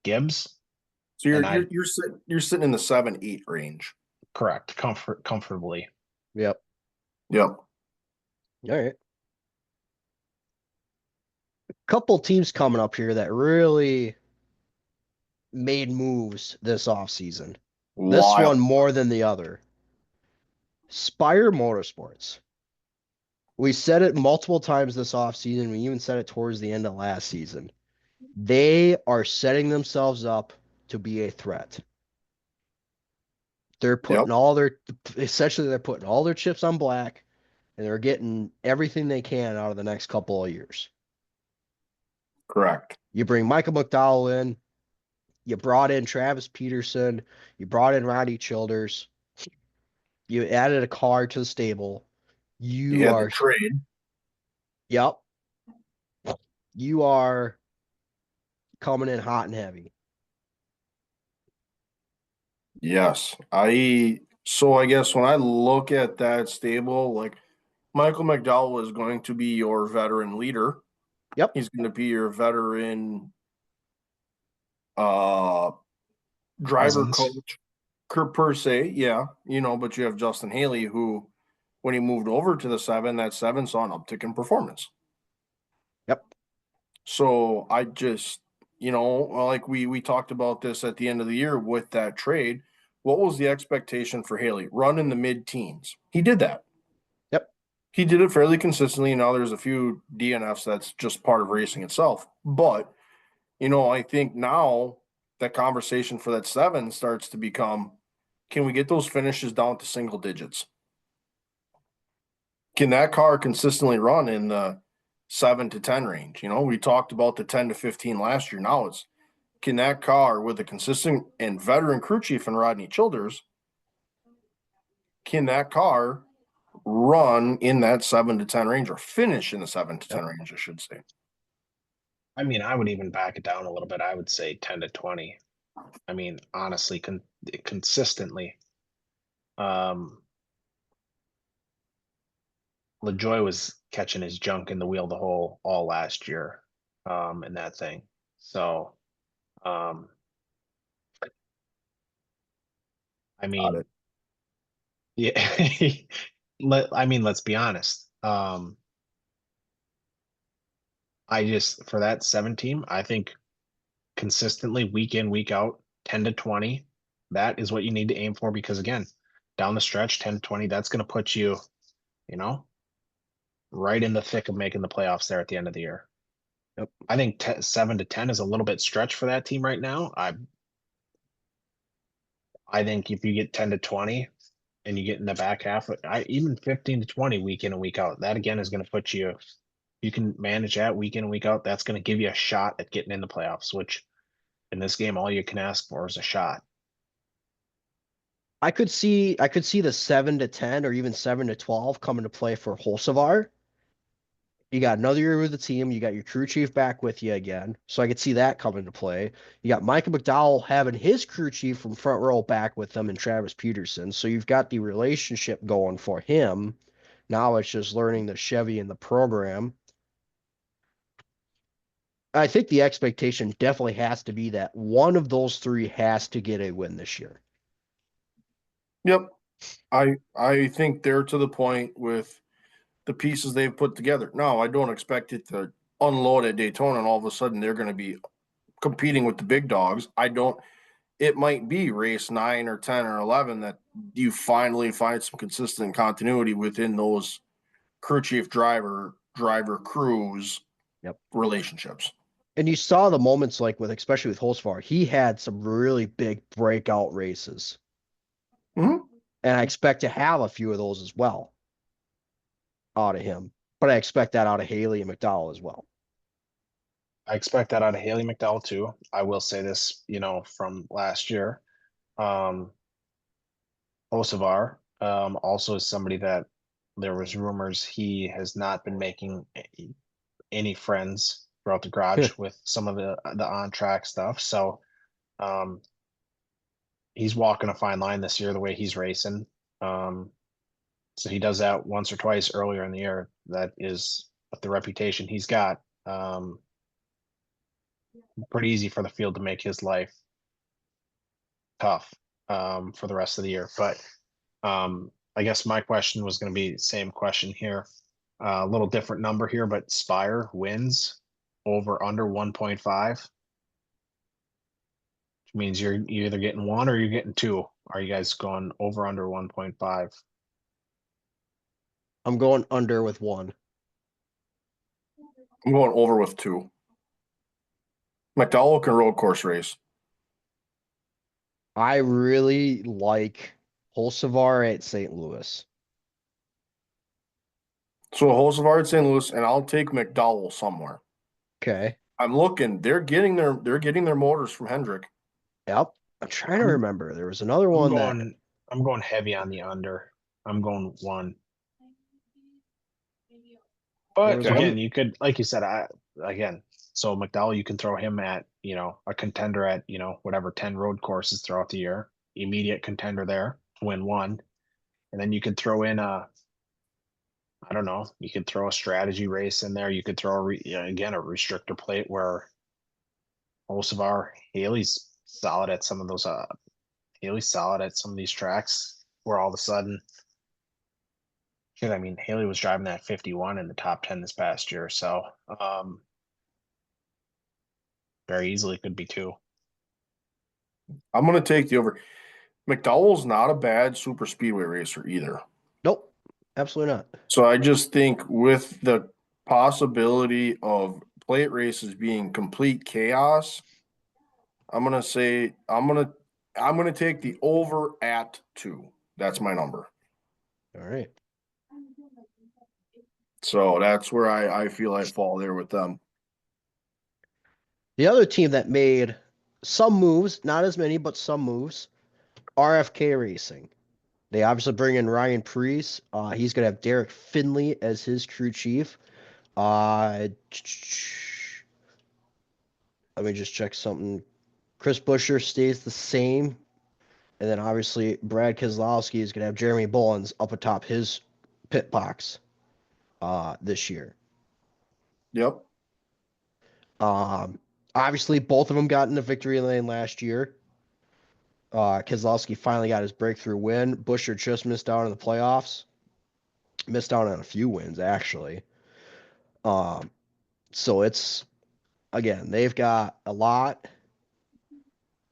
Gibbs. So you're sitting in the 7-8 range. Correct. Comfortably. Yep. All right. A couple teams coming up here that really made moves this offseason. This one more than the other. Spire Motorsports. We said it multiple times this offseason. We even said it towards the end of last season. They are setting themselves up to be a threat. They're putting they're putting all their chips on black, and they're getting everything they can out of the next couple of years. Correct. You bring Michael McDowell in. You brought in Travis Peterson. You brought in Roddy Childers. You added a car to the stable. You had are the trade. Yep. you are coming in hot and heavy. Yes. So I guess when I look at that stable, like Michael McDowell is going to be your veteran leader. Yep. He's going to be your veteran uh driver Presence. coach per se, yeah, but you have Justin Haley who, when he moved over to the 7, that 7 saw an uptick in performance. Yep. So I just, like we talked about this at the end of the year with that trade. What was the expectation for Haley? Run in the mid-teens. He did that. Yep. He did it fairly consistently. Now there's a few DNFs that's just part of racing itself. But, I think now that conversation for that 7 starts to become, can we get those finishes down to single digits? Can that car consistently run in the 7 to 10 range? We talked about the 10 to 15 last year. Now it's, can that car with a consistent and veteran crew chief and Rodney Childers, can that car run in that 7 to 10 range or finish in the 7 to 10 range, I should say? I mean, I would even back it down a little bit. I would say 10 to 20. I mean, honestly, consistently. LaJoy was catching his junk in the wheel the whole all last year, in that thing. So, I mean, yeah. Let's be honest. For that 7 team, I think consistently week in, week out, 10 to 20, that is what you need to aim for, because again, down the stretch, 10 to 20, that's going to put you, right in the thick of making the playoffs there at the end of the year. Yep. I think 7 to 10 is a little bit stretch for that team right now. I think if you get 10 to 20 and you get in the back half, even 15 to 20 week in and week out, that again is going to put you, you can manage that week in and week out. That's going to give you a shot at getting in the playoffs, which in this game, all you can ask for is a shot. I could see the 7 to 10 or even 7 to 12 coming to play for Holsevar. You got another year with the team. You got your crew chief back with you again. So I could see that coming to play. You got Michael McDowell having his crew chief from front row back with them and Travis Peterson. So you've got the relationship going for him. Now it's just learning the Chevy and the program. I think the expectation definitely has to be that one of those three has to get a win this year. Yep. I think they're to the point with the pieces they've put together. Now, I don't expect it to unload at Daytona and all of a sudden they're going to be competing with the big dogs. It might be race 9 or 10 or 11 that you finally find some consistent continuity within those crew chief driver crews relationships. And you saw the moments like especially with Holsvar, he had some really big breakout races. Mm-hmm. And I expect to have a few of those as well out of him. But I expect that out of Haley and McDowell as well. I expect that out of Haley McDowell too. I will say this, from last year. Hocevar also is somebody that there was rumors he has not been making any friends throughout the garage with some of the on-track stuff. So he's walking a fine line this year the way he's racing. So he does that once or twice earlier in the year. That is the reputation he's got. Pretty easy for the field to make his life tough for the rest of the year. But I guess my question was going to be the same question here. A little different number here, but Spire wins over under 1.5. Which means you're either getting 1 or you're getting 2. Are you guys going over under 1.5? I'm going under with 1. I'm going over with 2. McDowell can road course race. I really like Holsevar at St. Louis. So Holsevar at St. Louis, and I'll take McDowell somewhere. Okay. I'm looking. They're getting their motors from Hendrick. Yep. I'm trying to remember. There was another one I'm going heavy on the under. I'm going 1. But again, you could, like you said, again, so McDowell, you can throw him at, a contender at, whatever, 10 road courses throughout the year, immediate contender there, win one. And then you could throw in I don't know, you could throw a strategy race in there. You could throw again, a restrictor plate where most of our Haley's solid at some of those, Haley's solid at some of these tracks where all of a sudden, shit, I mean, Haley was driving that 51 in the top 10 this past year. So, very easily could be two. I'm going to take the over. McDowell's not a bad super speedway racer either. Nope, absolutely not. So I just think with the possibility of plate races being complete chaos, I'm going to say I'm going to take the over at 2. That's my number. All right. So that's where I feel I fall there with them. The other team that made some moves, not as many, but some moves, RFK Racing. They obviously bring in Ryan Preece. He's going to have Derek Finley as his crew chief. Let me just check something. Chris Buescher stays the same. And then obviously Brad Keselowski is going to have Jeremy Bullins up atop his pit box this year. Yep. Obviously, both of them got in the victory lane last year. Keselowski finally got his breakthrough win. Buescher just missed out on the playoffs. Missed out on a few wins, actually. So it's, again, they've got a lot.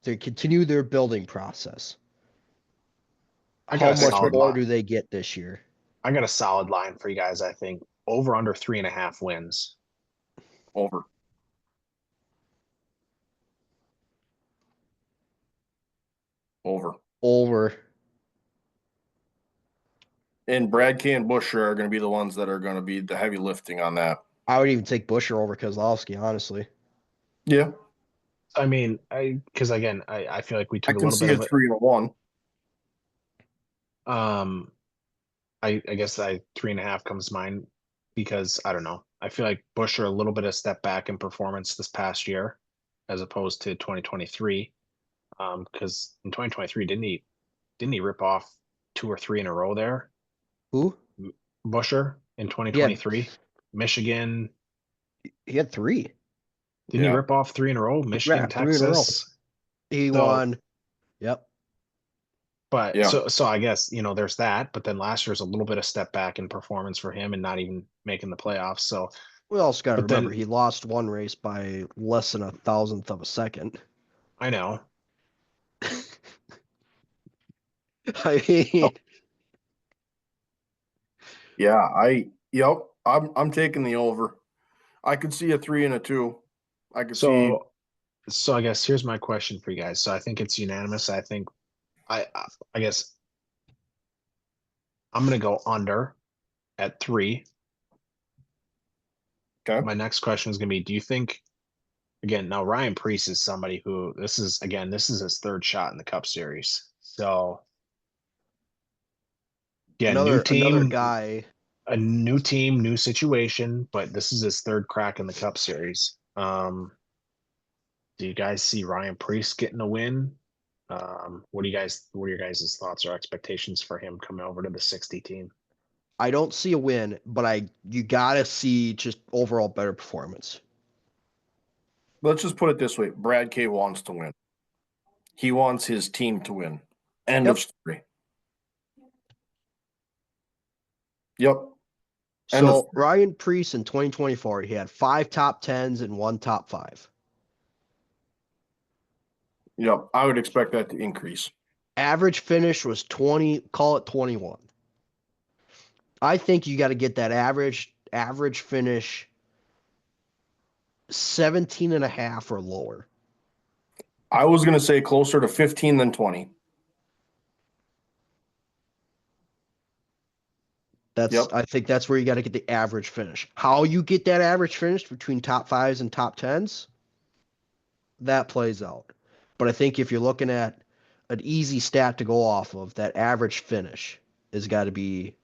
They continue their building process. How much more do they get this year? I got a solid line for you guys, I think. Over under 3.5 wins. Over. Over. And Brad K and Buescher are going to be the ones that are going to be the heavy lifting on that. I would even take Buescher over Keselowski, honestly. Yeah. I mean, because again, I feel like we took a little bit of 3-1. I guess 3.5 comes to mind because I don't know. I feel like Buescher a little bit of step back in performance this past year, as opposed to 2023. Because in 2023, didn't he rip off 2 or 3 in a row there? Who? Buescher in 2023, Michigan. He had 3. Didn't he rip off 3 in a row? Michigan, Texas. He won. Yep. But so I guess, there's that. But then last year's a little bit of step back in performance for him and not even making the playoffs. So we also got to remember he lost one race by less than 1,000th of a second. I know. I mean, yeah, I'm taking the over. I could see a 3 and a 2. I could see. So I guess here's my question for you guys. So I think it's unanimous. I think I guess I'm gonna go under at 3. Okay. My next question is gonna be: do you think, again, now Ryan Preece is somebody who this is his 3rd shot in the Cup Series. So yeah, another guy, a new team, new situation, but this is his 3rd crack in the Cup Series. Do you guys see Ryan Preece getting a win? What are your guys' thoughts or expectations for him coming over to the 60 team? I don't see a win, but you gotta see just overall better performance. Let's just put it this way: Brad K wants to win. He wants his team to win. End of story. Yep. So Ryan Preece in 2024, he had 5 top 10s and 1 top 5. Yep, I would expect that to increase. Average finish was 20, call it 21. I think you got to get that average finish 17.5 or lower. I was going to say closer to 15 than 20. I think that's where you got to get the average finish. How you get that average finish between top 5s and top 10s, that plays out. But I think if you're looking at an easy stat to go off of, that average finish has got to be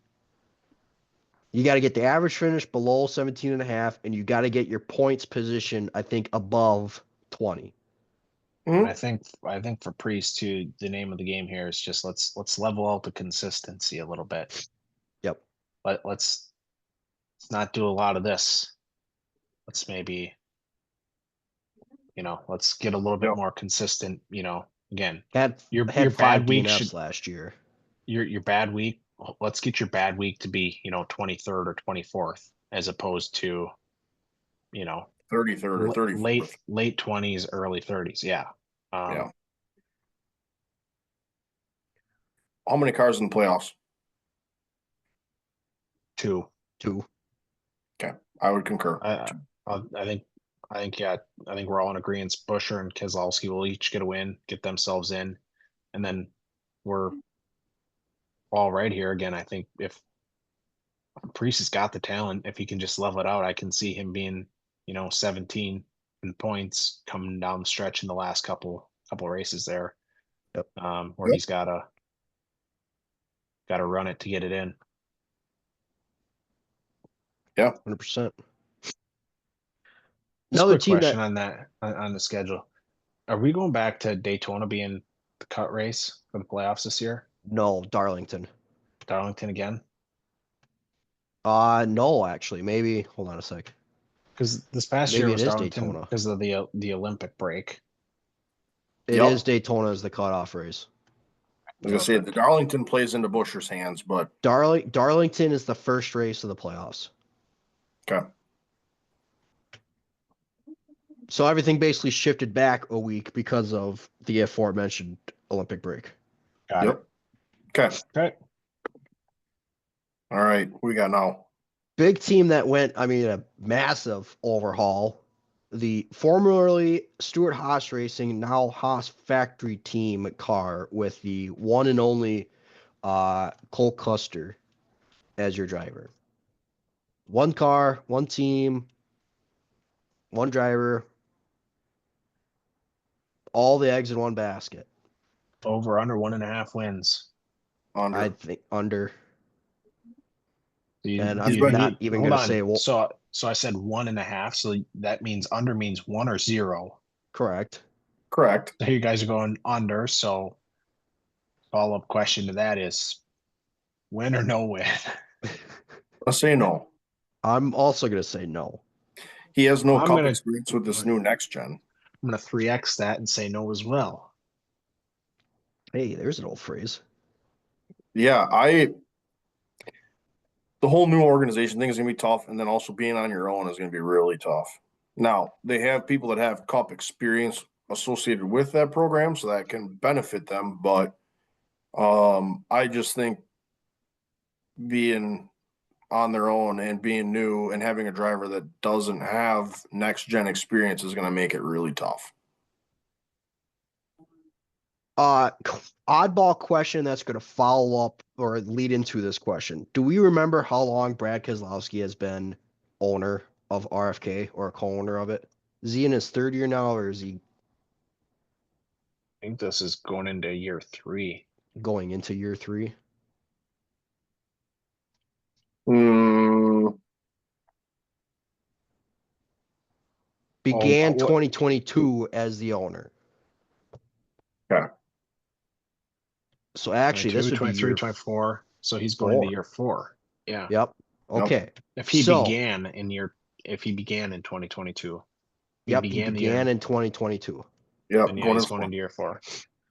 You got to get the average finish below 17.5, and you got to get your points position, I think, above 20. And I think for Priest too, the name of the game here is just let's level out the consistency a little bit. Yep. Let's not do a lot of this. Let's maybe, let's get a little bit more consistent. Again, Had your 5 bad week DNFs should last year. your bad week. Let's get your bad week to be 23rd or 24th, as opposed to 33rd or 34th. late 20s, early 30s. Yeah. Yeah. How many cars in the playoffs? 2. Okay, I would concur. I think yeah. I think we're all in agreement. Busher and Keselowski will each get a win, get themselves in, and then we're all right here again. I think if Priest has got the talent, if he can just level it out, I can see him being 17 in points coming down the stretch in the last couple races there. Yep. Where he's gotta run it to get it in. Yeah, 100%. Another quick question on that on the schedule. Are we going back to Daytona being the cut race for the playoffs this year? No, Darlington. Darlington again? No, actually, maybe. Hold on a sec. Because this past Maybe year it was is Darlington Daytona. because of the Olympic break. It is Daytona as the cutoff race. I was gonna say the Darlington plays into Busher's hands, but Darlington is the first race of the playoffs. okay. So everything basically shifted back a week because of the aforementioned Olympic break. Got it. Okay. All right. What we got now? Big team that went, a massive overhaul. The formerly Stuart Haas Racing, now Haas factory team car with the one and only Cole Custer as your driver. One car, one team, one driver, all the eggs in one basket. Over under 1.5 wins. Under. I think under. He's not even going to say. Well, so I said 1.5. So that means under means 1 or 0. Correct. So you guys are going under. So follow-up question to that is win or no win? I'll say no. I'm also going to say no. He has no cup experience with this new next gen. I'm going to 3x that and say no as well. Hey, there's an old phrase. Yeah, the whole new organization thing is going to be tough, and then also being on your own is going to be really tough. Now, they have people that have cup experience associated with that program, so that can benefit them, but I just think being on their own and being new and having a driver that doesn't have next gen experience is going to make it really tough. Oddball question that's going to follow up or lead into this question. Do we remember how long Brad Keselowski has been owner of RFK or a co-owner of it? Is he in his 3rd year now, or is he? I think this is going into year 3. Going into year 3. Began 2022 as the owner. Okay. So actually, this would be year 24. So he's going into year 4. Yeah. Yep. Okay. If he began in 2022. He began in 2022. Yep. Then he's going into year 4.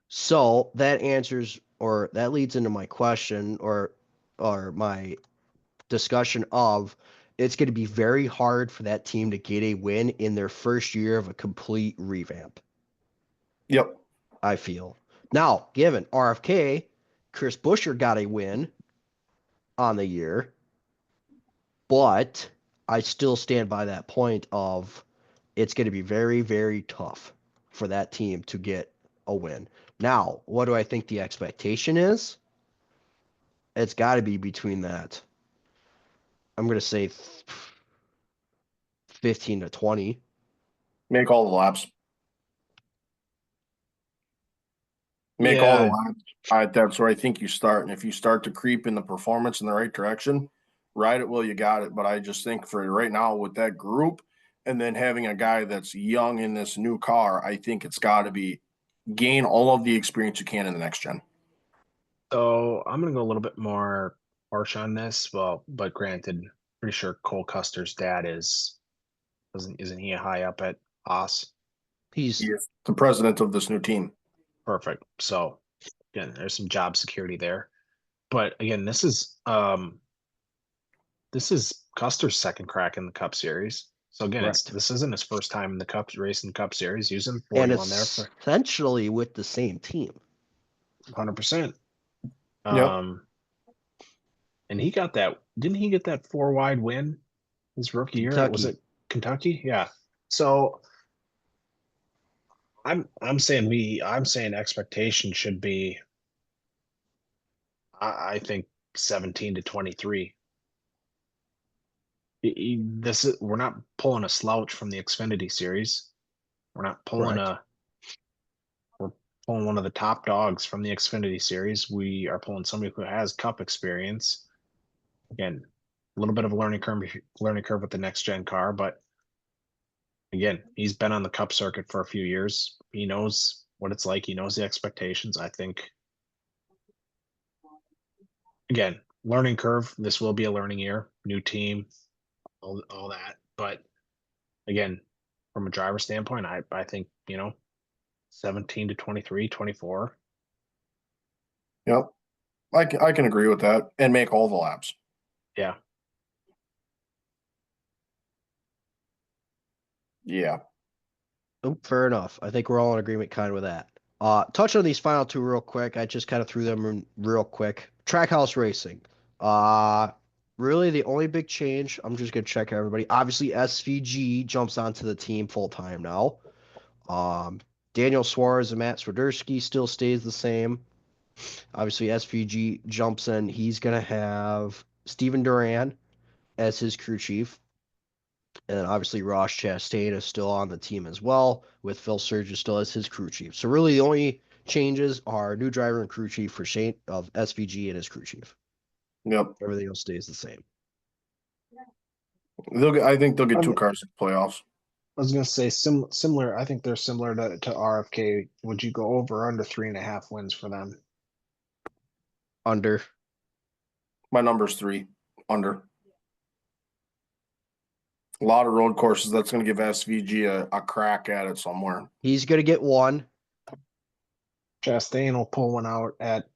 So that answers, or that leads into my question or my discussion of it's going to be very hard for that team to get a win in their first year of a complete revamp. Yep. I feel. Now, given RFK, Chris Buescher got a win on the year, but I still stand by that point of it's going to be very, very tough for that team to get a win. Now, what do I think the expectation is? It's got to be between that. I'm going to say 15 to 20. Make all the laps. Make all the laps. That's where I think you start. And if you start to creep in the performance in the right direction, ride it while you got it. But I just think for right now with that group and then having a guy that's young in this new car, I think it's got to be gain all of the experience you can in the next gen. So I'm gonna go a little bit more harsh on this. Well, but granted, pretty sure Cole Custer's dad isn't he high up at Haas? He He's is the president of this new team. Perfect. So again, there's some job security there. But again, this is Custer's second crack in the Cup Series. So again, correct. this isn't his first time in the Cup racing Cup Series. Using And 41 there it's for essentially with the same team. 100%. Yep. And he got that. Didn't he get that 4 wide win his rookie year? Was it Kentucky? Yeah. So I'm saying expectation should be I think 17 to 23. We're not pulling a slouch from the Xfinity series. We're not pulling Correct. we're pulling one of the top dogs from the Xfinity series. We are pulling somebody who has Cup experience. Again, a little bit of a learning curve with the next gen car, but again, he's been on the Cup circuit for a few years. He knows what it's like. He knows the expectations. I think, again, learning curve. This will be a learning year, new team, all that. But again, from a driver standpoint, I think 17 to 23, 24. Yep. I can agree with that and make all the laps. Yeah. Yeah. Oh, fair enough. I think we're all in agreement kind of with that. Touch on these final two real quick. I just kind of threw them in real quick. Trackhouse Racing. Really the only big change, I'm just gonna check everybody. Obviously, SVG jumps onto the team full time now. Daniel Suarez and Matt Swiderski still stays the same. Obviously, SVG jumps in. He's gonna have Steven Duran as his crew chief. And then obviously Ross Chastain is still on the team as well, with Phil Surgeon still as his crew chief. So really the only changes are new driver and crew chief for Shane of SVG and his crew chief. Yep. Everything else stays the same. I think they'll get two cars in the playoffs. I was gonna say similar. I think they're similar to RFK. Would you go over or under 3.5 wins for them? Under. My number's 3. Under. A lot of road courses. That's going to give SVG a crack at it somewhere. He's gonna get one. Chastain will pull one out at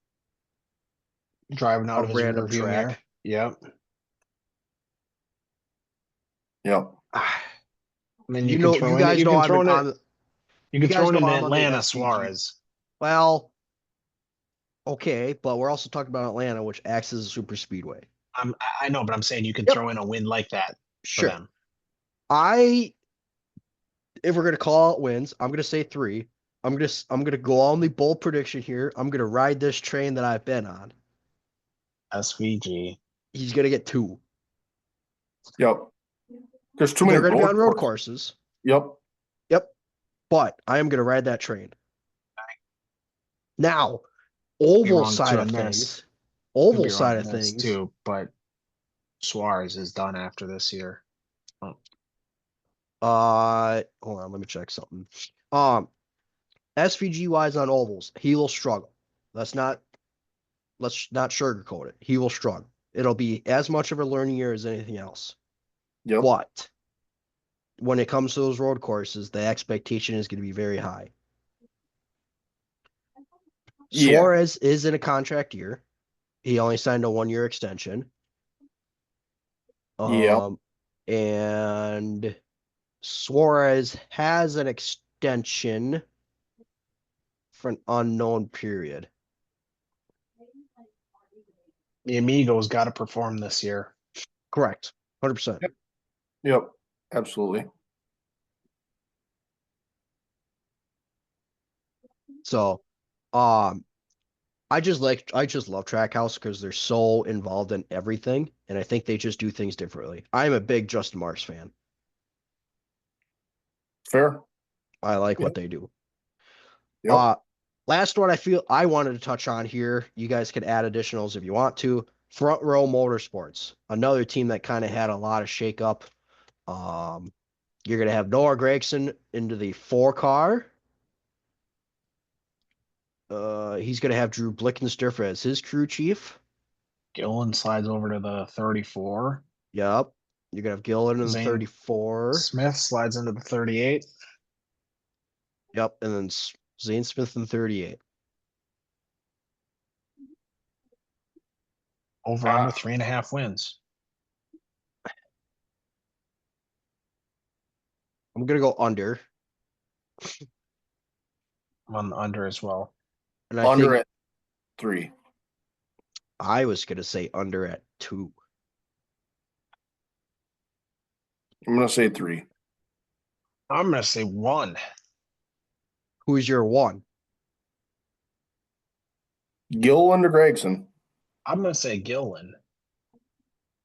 driving out A of his random rearview track. mirror. Yep. Yep. And then You guys know I'm on the You can throw in I'm on the Atlanta SVG. Suarez. Well, okay, but we're also talking about Atlanta, which acts as a super speedway. I know, but I'm saying you can Yep. throw in a win like that for Sure. them. If we're gonna call out wins, I'm gonna say 3. I'm gonna go on the bold prediction here. I'm gonna ride this train that I've been on. SVG. He's gonna get 2. Yep. There's too many. They're gonna be on road courses. Yep. But I am gonna ride that train. Now, oval side of things. Oval side of things too, but Suarez is done after this year. Hold on, let me check something. SVG wise on ovals, he will struggle. Let's not sugarcoat it. He will struggle. It'll be as much of a learning year as anything else. Yep. But when it comes to those road courses, the expectation is going to be very high. Yeah. Suarez is in a contract year. He only signed a 1-year extension. Yep. And Suarez has an extension for an unknown period. The Amigos got to perform this year. Correct. 100%. Yep. Absolutely. So, I just love Trackhouse because they're so involved in everything, and I think they just do things differently. I'm a big Justin Marks fan. Fair. I like what they do. Yep. Last one I feel I wanted to touch on here. You guys can add additionals if you want to. Front Row Motorsports, another team that kind of had a lot of shakeup. You're going to have Noah Gragson into the 4 car. He's going to have Drew Blickensderfer as his crew chief. Gillen slides over to the 34. Yep. You're going to have Gillen in the Zane 34. Smith slides into the 38. Yep. And then Zane Smith in 38. Over under 3.5 wins. I'm going to go under. I'm on the under as well. And I Under think at 3. I was going to say under at 2. I'm going to say 3. I'm going to say 1. Who's your 1? Gillen or Gregson? I'm going to say Gillen.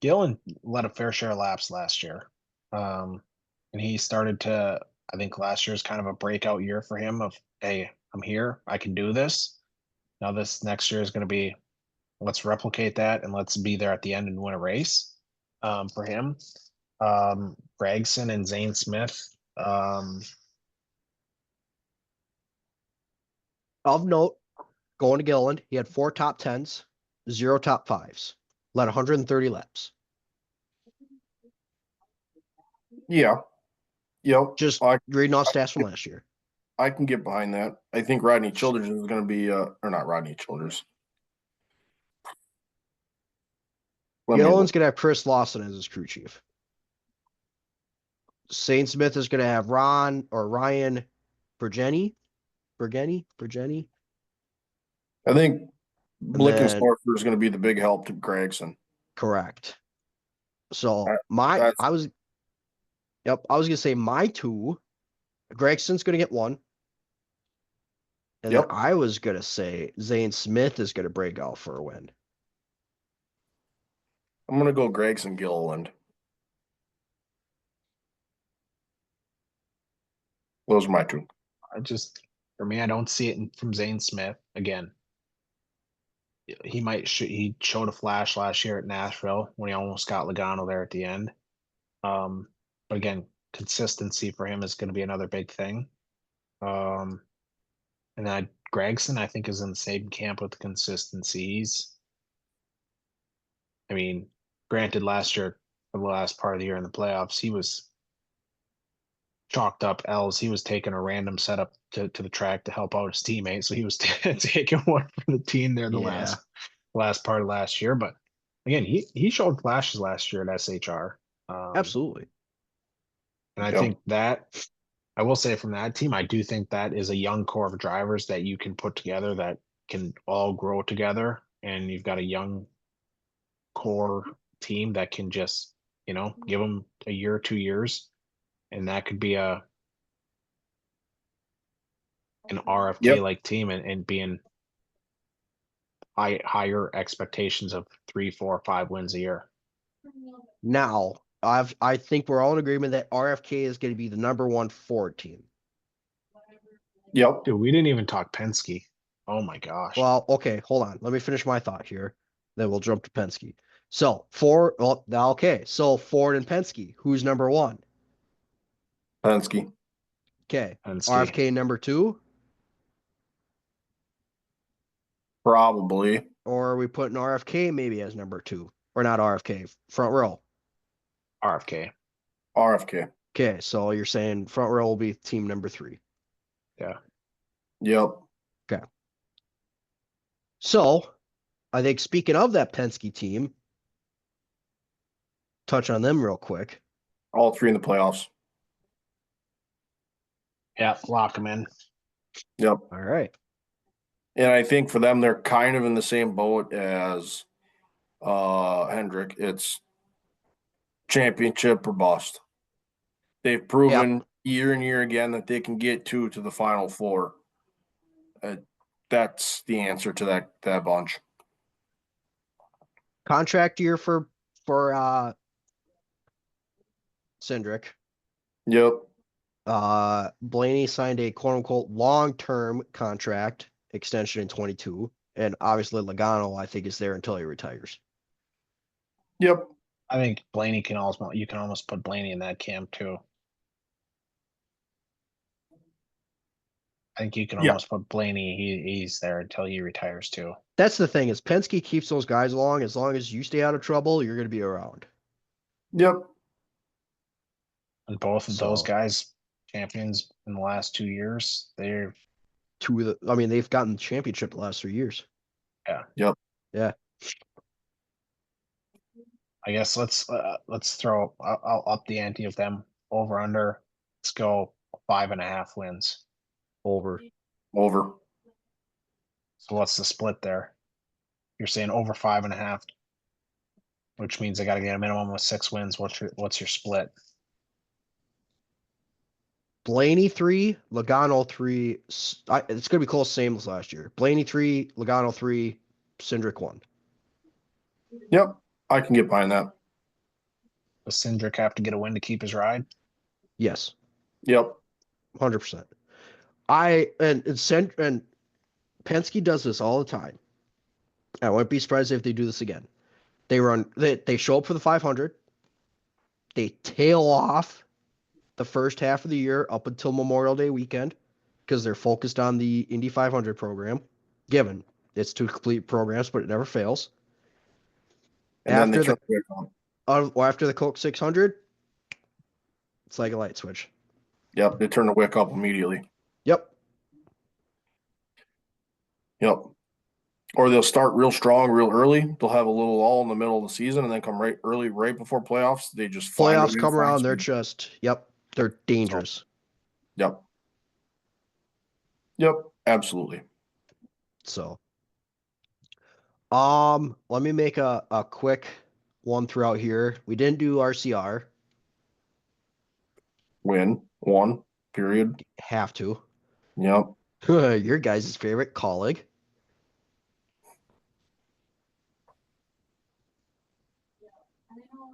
Gillen led a fair share of laps last year. And he started to, I think last year is kind of a breakout year for him of, hey, I'm here. I can do this. Now this next year is going to be, let's replicate that and let's be there at the end and win a race for him. Gregson and Zane Smith. Of note, going to Gillen, he had 4 top 10s, 0 top 5s, led 130 laps. Yeah. Yep. Just reading off stats from last year. I can get behind that. I think Rodney Childers is going to be, or not Rodney Childers. Gillen's going to have Chris Lawson as his crew chief. Zane Smith is going to have Ryan Bergeni. I think Blickensdorfer is going to be the big help to Gregson. Correct. So I was going to say my 2. Gregson's going to get 1. And then I was going to say Zane Smith is going to break out for a win. I'm going to go Gregson Gilliland. Those are my 2. For me, I don't see it from Zane Smith. Again, he showed a flash last year at Nashville when he almost got Logano there at the end. But again, consistency for him is going to be another big thing. And then Gregson, I think, is in the same camp with the consistency. Granted, last year, for the last part of the year in the playoffs, he was chalked up L's. He was taking a random setup to the track to help out his teammate. So he was taking one for the team there the last part of last year. But again, he showed flashes last year at SHR. Absolutely. And I think that, I will say from that team, I do think that is a young core of drivers that you can put together that can all grow together. And you've got a young core team that can just, give them a year or 2 years. And that could be an RFK like team and being higher expectations of 3, 4, 5 wins a year. Now, I think we're all in agreement that RFK is going to be the number 1 Ford team. Yep. Dude, we didn't even talk Penske. Oh my gosh. Well, okay, hold on. Let me finish my thought here. Then we'll jump to Penske. So Ford and Penske, who's number 1? Penske. Okay. Penske. RFK number 2? Probably. Or are we putting RFK maybe as number 2? Or not RFK, Front Row? RFK. Okay, so you're saying Front Row will be team number 3. Yeah. Yep. Okay. So, I think speaking of that Penske team, touch on them real quick. All 3 in the playoffs. Yeah, lock them in. Yep. All right. And I think for them, they're kind of in the same boat as Hendrick. It's championship or bust. They've proven year and year again that they can get to the Final Four. That's the answer to that bunch. Contract year for Cindric. Yep. Blaney signed a quote unquote long-term contract extension in 22. And obviously Logano, I think, is there until he retires. Yep. I think Blaney you can almost put Blaney in that camp too. I think you can Yeah. almost put Blaney. He's there until he retires too. That's the thing is Penske keeps those guys along. As long as you stay out of trouble, you're going to be around. Yep. And both of those So guys, champions in the last 2 years, they're they've gotten the championship the last 3 years. yeah. Yep. Yeah. I guess let's throw. I'll up the ante of them over under. Let's go 5.5 wins. Over. Over. So what's the split there? You're saying over 5.5, which means they got to get a minimum of 6 wins. What's your split? Blaney 3, Logano 3. It's going to be close, same as last year. Blaney 3, Logano 3, Cindric 1. Yep. I can get behind that. Does Cindric have to get a win to keep his ride? Yes. Yep. 100%. And Penske does this all the time. I wouldn't be surprised if they do this again. They show up for the 500. They tail off the first half of the year up until Memorial Day weekend because they're focused on the Indy 500 program. Given it's 2 complete programs, but it never fails. And after then they turn after the Coke 600, it's like a light switch. Yep. They turn the wick up immediately. Yep. Yep. Or they'll start real strong, real early. They'll have a little lull in the middle of the season and then come right early, right before playoffs. They just find Playoffs come around, they're dangerous. So, yep. Yep. Absolutely. So, let me make a quick one throughout here. We didn't do RCR. Win. 1. Period. Have to. Yep. Your guys' favorite colleague.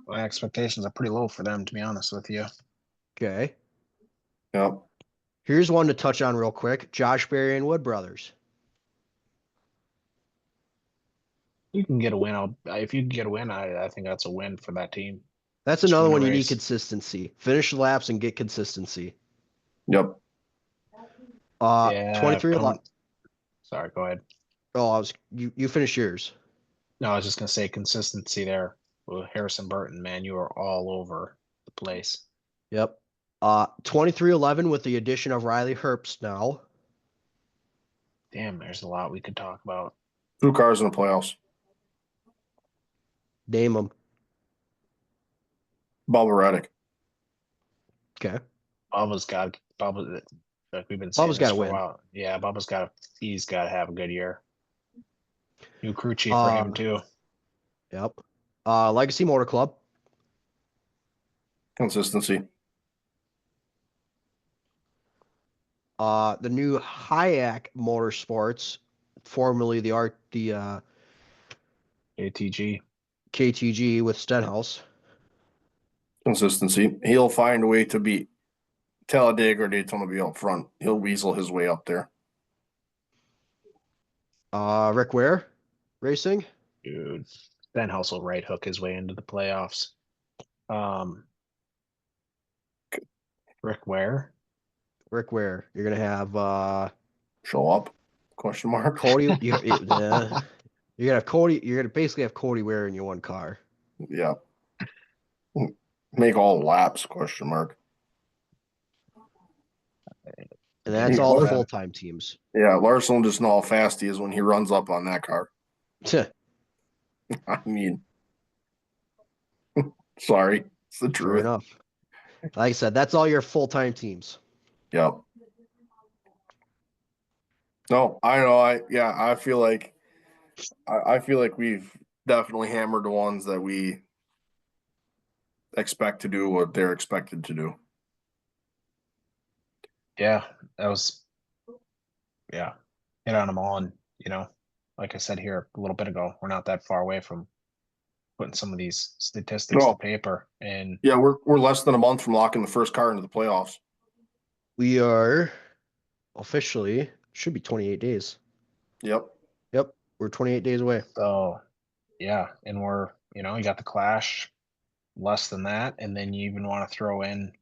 My expectations are pretty low for them, to be honest with you. Okay. Yep. Here's one to touch on real quick. Josh Berry and Wood Brothers. You can get a win. If you can get a win, I think that's a win for that team. That's Just another win a one you need race. consistency. Finish the laps and get consistency. Yep. Yeah, 23 sorry, go ahead. Oh, you finished yours. No, I was just gonna say consistency there with Harrison Burton, man. You are all over the place. Yep. 23-11 with the addition of Riley Herbst now. Damn, there's a lot we could talk about. 2 cars in the playoffs. Name them. Bubba Reddick. Okay. Bubba, like we've been saying Bubba's this got to for a win. while. Yeah, he's got to have a good year. New crew chief for him too. Yep. Legacy Motor Club. Consistency. The new Hayek Motorsports, formerly the ATG. KTG with Stenhouse. Consistency. He'll find a way to beat Talladega or Daytona be up front. He'll weasel his way up there. Rick Ware Racing. Dude, Stenhouse will right hook his way into the playoffs. Rick Ware. Rick Ware. You're gonna have Show up? Question mark. Cody. You're gonna have Cody. You're gonna basically have Cody Ware in your one car. Yeah. Make all laps? Question mark. And that's all the full-time teams. Yeah, Larson will just know how fast he is when he runs up on that car. I mean, sorry, it's the truth. Fair enough. Like I said, that's all your full-time teams. Yep. No, I know. I feel like we've definitely hammered the ones that we expect to do what they're expected to do. Yeah, hit on them all. And, like I said here a little bit ago, we're not that far away from putting some of these statistics to paper. And yeah, we're less than a month from locking the first car into the playoffs. We are officially, should be 28 days. Yep. We're 28 days away. So, yeah, and we're You got the Clash, less than that, and then you even want to throw in,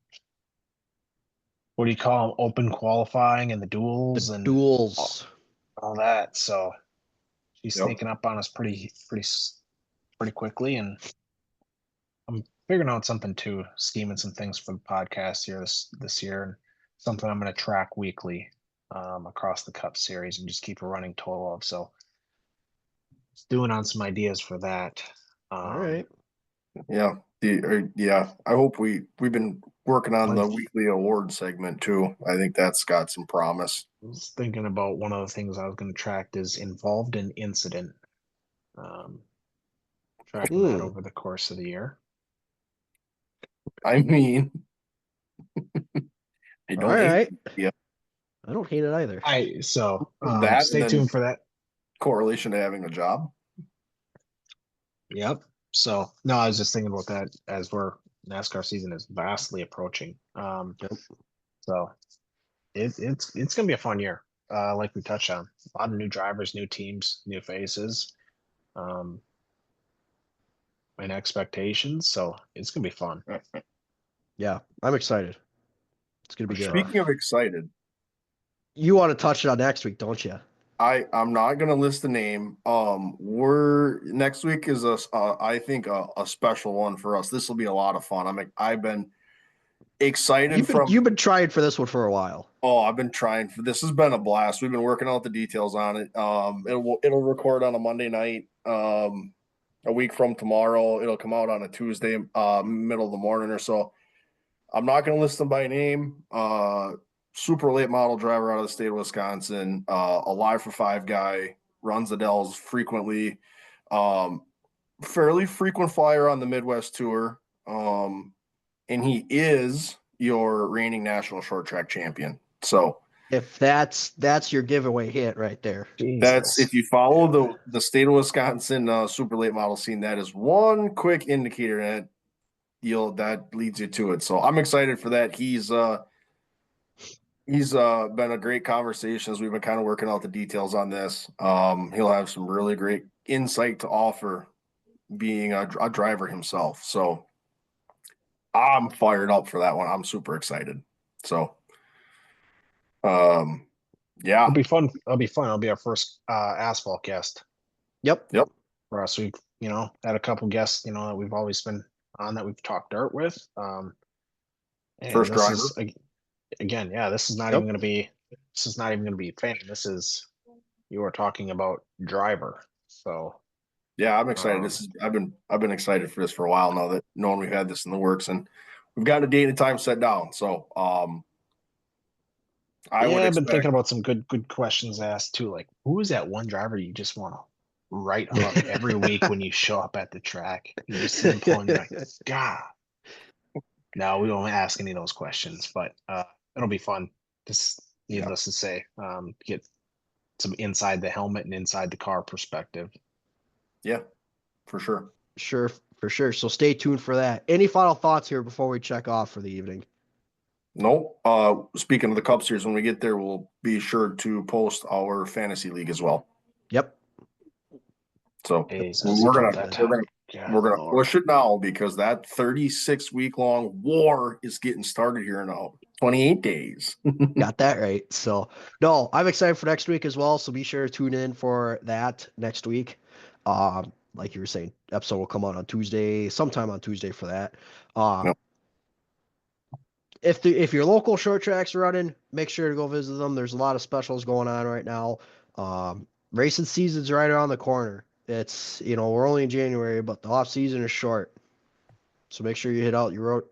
what do you call them, open qualifying and the duels The and duels. all that. So she's Yep. sneaking up on us pretty quickly, and I'm figuring out something too, scheming some things for the podcast here this year, and something I'm going to track weekly across the Cup Series and just keep a running total of. So doing on some ideas for that. All right. Yeah. Yeah. I hope we've been working on the Like- weekly award segment too. I think that's got some promise. I was thinking about one of the things I was going to track is involved in incident. Tracking that over the course of the year. I mean, I All don't hate right. it. Yeah. I don't hate it either. That Stay and then tuned for that. correlation to having a job. Yep. So no, I was just thinking about that as NASCAR season is vastly approaching. Yep. So it's gonna be a fun year. Like we touched on, a lot of new drivers, new teams, new faces, and expectations. So it's gonna be fun. Yeah, I'm excited. It's gonna be good. Speaking of excited, You want to touch it on next week, don't you? I'm not gonna list the name. We're next week is I think a special one for us. This will be a lot of fun. I've been excited You've been trying for this one for a while. Oh, I've been trying for this. Has been a blast. We've been working out the details on it. It'll record on a Monday night. A week from tomorrow, it'll come out on a Tuesday, middle of the morning or so. I'm not going to list them by name. Super late model driver out of the state of Wisconsin. A live for five guy, runs the Dells frequently. Fairly frequent flyer on the Midwest tour. And he is your reigning national short track champion. So If that's your giveaway hit right there. that's, if you follow the state of Wisconsin super late model scene, that is one quick indicator that leads you to it. So I'm excited for that. He's been a great conversation as we've been kind of working out the details on this. He'll have some really great insight to offer, being a driver himself. So I'm fired up for that one. I'm super excited. So yeah, It'll be fun. It'll be our first asphalt guest Yep. for us. We've had a couple guests that we've always been on, that we've talked dirt with. And first this driver. is again, yeah, this is not even going to be fan. This is, you are talking about driver. So Yeah, I'm excited. I've been excited for this for a while now, that knowing we've had this in the works, and we've got a date and time set down. So I've been thinking about some good questions asked too. Like, who is that one driver you just want to write up every week when you show up at the track? You just see him pulling, you're like, God. No, we won't ask any of those questions, but it'll be fun. Just needless to say, get some inside the helmet and inside the car perspective. Yeah, for sure. Sure, for sure. So stay tuned for that. Any final thoughts here before we check off for the evening? Nope. Speaking of the Cup Series, when we get there, we'll be sure to post our fantasy league as well. Yep. So we're gonna push it now, because that 36-week long war is getting started here in 28 days. Got that right. So no, I'm excited for next week as well. So be sure to tune in for that next week. Like you were saying, episode will come out on Tuesday, sometime on Tuesday for that. Yep. If your local short tracks are running, make sure to go visit them. There's a lot of specials going on right now. Racing season's right around the corner. It's, we're only in January, but the off season is short. So make sure you hit out your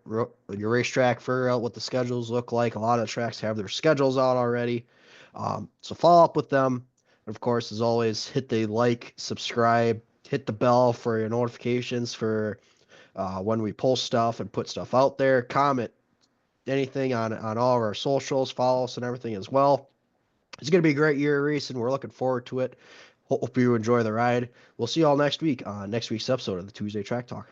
racetrack, figure out what the schedules look like. A lot of tracks have their schedules out already. So follow up with them. And of course, as always, hit the like, subscribe, hit the bell for your notifications for when we post stuff and put stuff out there. Comment anything on all of our socials, follow us and everything as well. It's going to be a great year of racing. We're looking forward to it. Hope you enjoy the ride. We'll see you all next week on next week's episode of the Tuesday Track Talk.